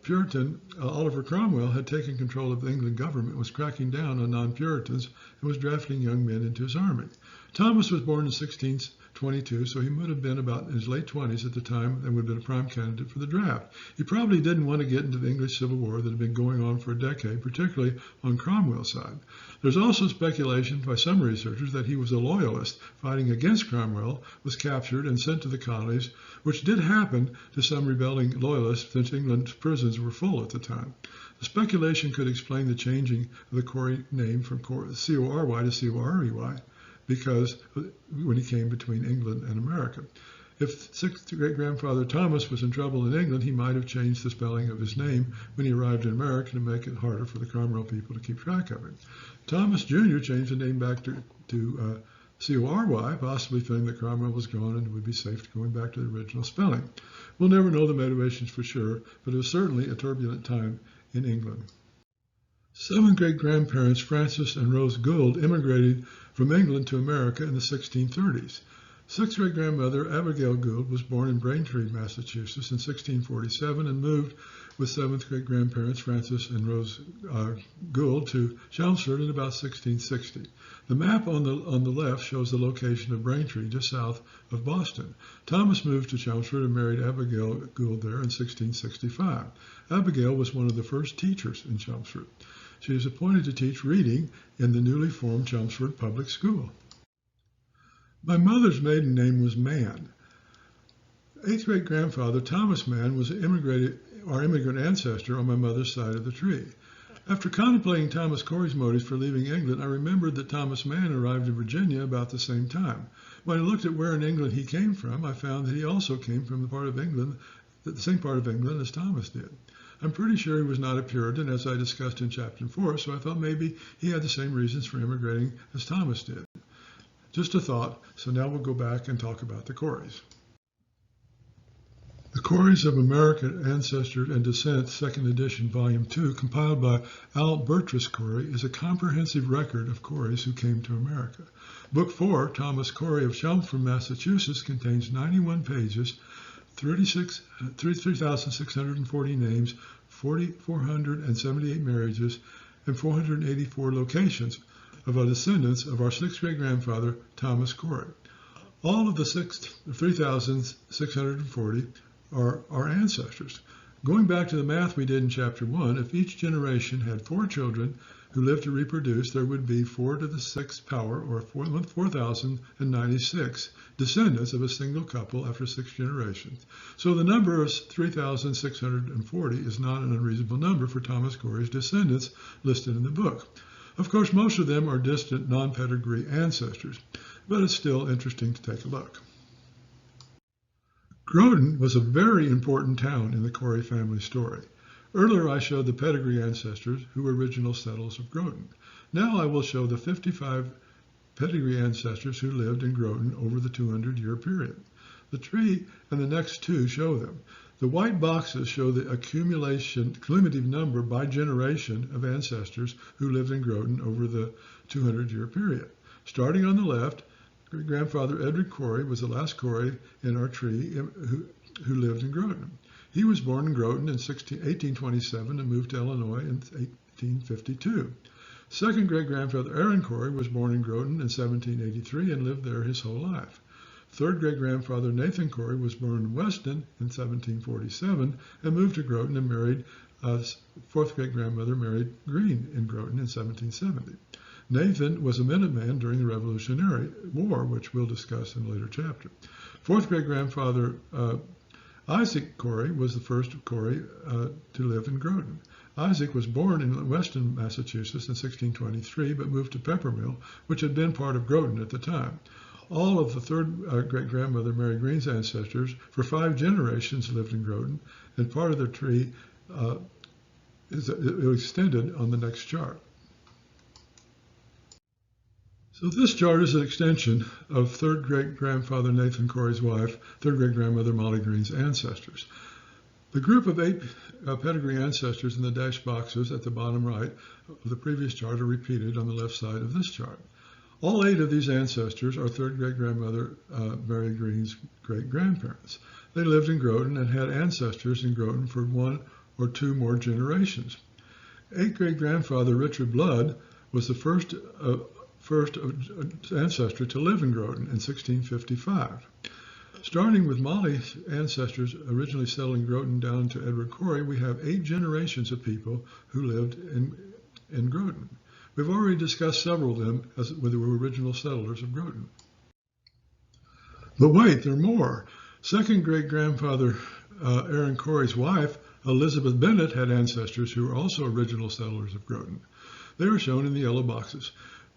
Puritan Oliver Cromwell had taken control of the England government, was cracking down on non-Puritans, and was drafting young men into his army. Thomas was born in 1622, so he would have been about in his late 20s at the time and would have been a prime candidate for the draft. He probably didn't want to get into the English Civil War that had been going on for a decade, particularly on Cromwell's side. There's also speculation by some researchers that he was a loyalist fighting against Cromwell, was captured and sent to the colonies, which did happen to some rebelling loyalists since England's prisons were full at the time. The speculation could explain the changing of the Corey name from C-O-R-Y to C-O-R-E-Y, because when he came between England and America. If sixth great-grandfather Thomas was in trouble in England, he might have changed the spelling of his name when he arrived in America to make it harder for the Cromwell people to keep track of him. Thomas Jr. changed the name back to C-O-R-Y, possibly feeling that Cromwell was gone and it would be safe going back to the original spelling. We'll never know the motivations for sure, but it was certainly a turbulent time in England. Seven great-grandparents, Francis and Rose Gould, immigrated from England to America in the 1630s. Sixth great-grandmother Abigail Gould was born in Braintree, Massachusetts in 1647 and moved with seventh great-grandparents Francis and Rose Gould to Chelmsford in about 1660. The map on the left shows the location of Braintree, just south of Boston. Thomas moved to Chelmsford and married Abigail Gould there in 1665. Abigail was one of the first teachers in Chelmsford. She was appointed to teach reading in the newly formed Chelmsford Public School. My mother's maiden name was Mann. Eighth great-grandfather Thomas Mann was our immigrant ancestor on my mother's side of the tree. After contemplating Thomas Corey's motives for leaving England, I remembered that Thomas Mann arrived in Virginia about the same time. When I looked at where in England he came from, I found that he also came from the same part of England as Thomas did. I'm pretty sure he was not a Puritan, as I discussed in Chapter 4, so I thought maybe he had the same reasons for immigrating as Thomas did. Just a thought, so now we'll go back and talk about the Coreys. The Coreys of American Ancestry and Descent, 2nd edition, Volume 2, compiled by Al Burtress Corey, is a comprehensive record of Coreys who came to America. Book 4, Thomas Corey of Chelmsford, Massachusetts, contains 91 pages, 3,640 names, 478 marriages, and 484 locations of our descendants of our sixth great-grandfather, Thomas Corey. All of the 3,640 are our ancestors. Going back to the math we did in Chapter 1, if each generation had 4 children who lived to reproduce, there would be 4 to the 6th power, or 4,096 descendants of a single couple after 6 generations. So the number of 3,640 is not an unreasonable number for Thomas Corey's descendants listed in the book. Of course, most of them are distant non-pedigree ancestors, but it's still interesting to take a look. Groton was a very important town in the Corey family story. Earlier I showed the pedigree ancestors who were original settlers of Groton. Now I will show the 55 pedigree ancestors who lived in Groton over the 200-year period. The tree and the next two show them. The white boxes show the cumulative number by generation of ancestors who lived in Groton over the 200-year period. Starting on the left, great-grandfather Edward Corey was the last Corey in our tree who lived in Groton. He was born in Groton in 1827 and moved to Illinois in 1852. Second great-grandfather Aaron Corey was born in Groton in 1783 and lived there his whole life. Third great-grandfather Nathan Corey was born in Weston in 1747 and moved to Groton and married fourth great-grandmother Mary Green in Groton in 1770. Nathan was a Minuteman during the Revolutionary War, which we'll discuss in a later chapter. Fourth great-grandfather Isaac Corey was the first Corey to live in Groton. Isaac was born in Weston, Massachusetts in 1623, but moved to Peppermill, which had been part of Groton at the time. All of the third great-grandmother Mary Green's ancestors for 5 generations lived in Groton, and part of their tree is extended on the next chart. So this chart is an extension of third great-grandfather Nathan Corey's wife, third great-grandmother Molly Green's ancestors. The group of 8 pedigree ancestors in the dashed boxes at the bottom right of the previous chart are repeated on the left side of this chart. All 8 of these ancestors are third great-grandmother Mary Green's great-grandparents. They lived in Groton and had ancestors in Groton for 1 or 2 more generations. 8th great-grandfather Richard Blood was the first ancestor to live in Groton in 1655. Starting with Molly's ancestors originally settled in Groton down to Edward Corey, we have 8 generations of people who lived in Groton. We've already discussed several of them as they were original settlers of Groton. But wait, there are more. Second great-grandfather Aaron Corey's wife, Elizabeth Bennett, had ancestors who were also original settlers of Groton. They are shown in the yellow boxes.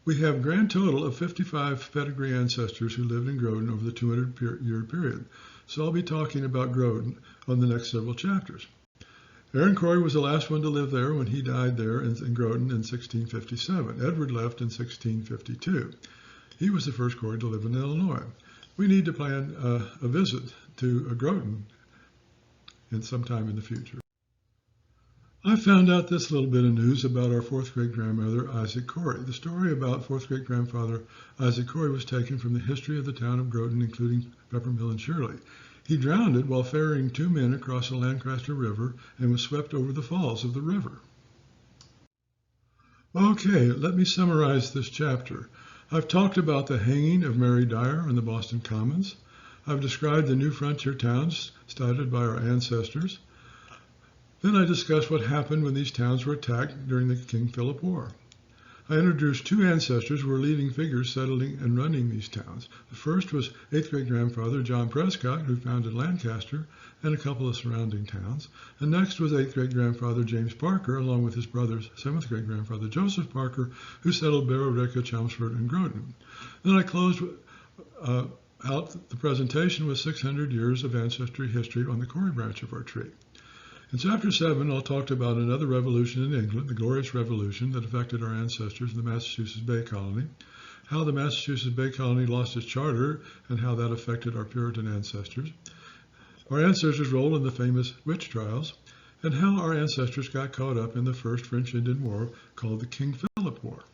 We have a grand total of 55 pedigree ancestors who lived in Groton over the 200-year period. So I'll be talking about Groton on the next several chapters. Aaron Corey was the last one to live there when he died there in Groton in 1657. Edward left in 1652. He was the first Corey to live in Illinois. We need to plan a visit to Groton sometime in the future. I found out this little bit of news about our fourth great-grandmother, Isaac Corey. The story about fourth great-grandfather Isaac Corey was taken from the history of the town of Groton, including Peppermill and Shirley. He drowned while ferrying 2 men across the Lancaster River and was swept over the falls of the river. Okay, let me summarize this chapter. I've talked about the hanging of Mary Dyer on the Boston Commons. I've described the new frontier towns started by our ancestors. Then I discussed what happened when these towns were attacked during the King Philip War. I introduced 2 ancestors who were leading figures settling and running these towns. The first was 8th great-grandfather John Prescott, who founded Lancaster and a couple of surrounding towns. And next was 8th great-grandfather James Parker, along with his brothers 7th great-grandfather Joseph Parker, who settled Billerica, Chelmsford, and Groton. Then I closed out the presentation with 600 years of ancestry history on the Corey branch of our tree. In Chapter 7, I'll talk about another revolution in England, the Glorious Revolution that affected our ancestors in the Massachusetts Bay Colony, how the Massachusetts Bay Colony lost its charter and how that affected our Puritan ancestors, our ancestors' role in the famous witch trials, and how our ancestors got caught up in the First French-Indian War called the King Philip War.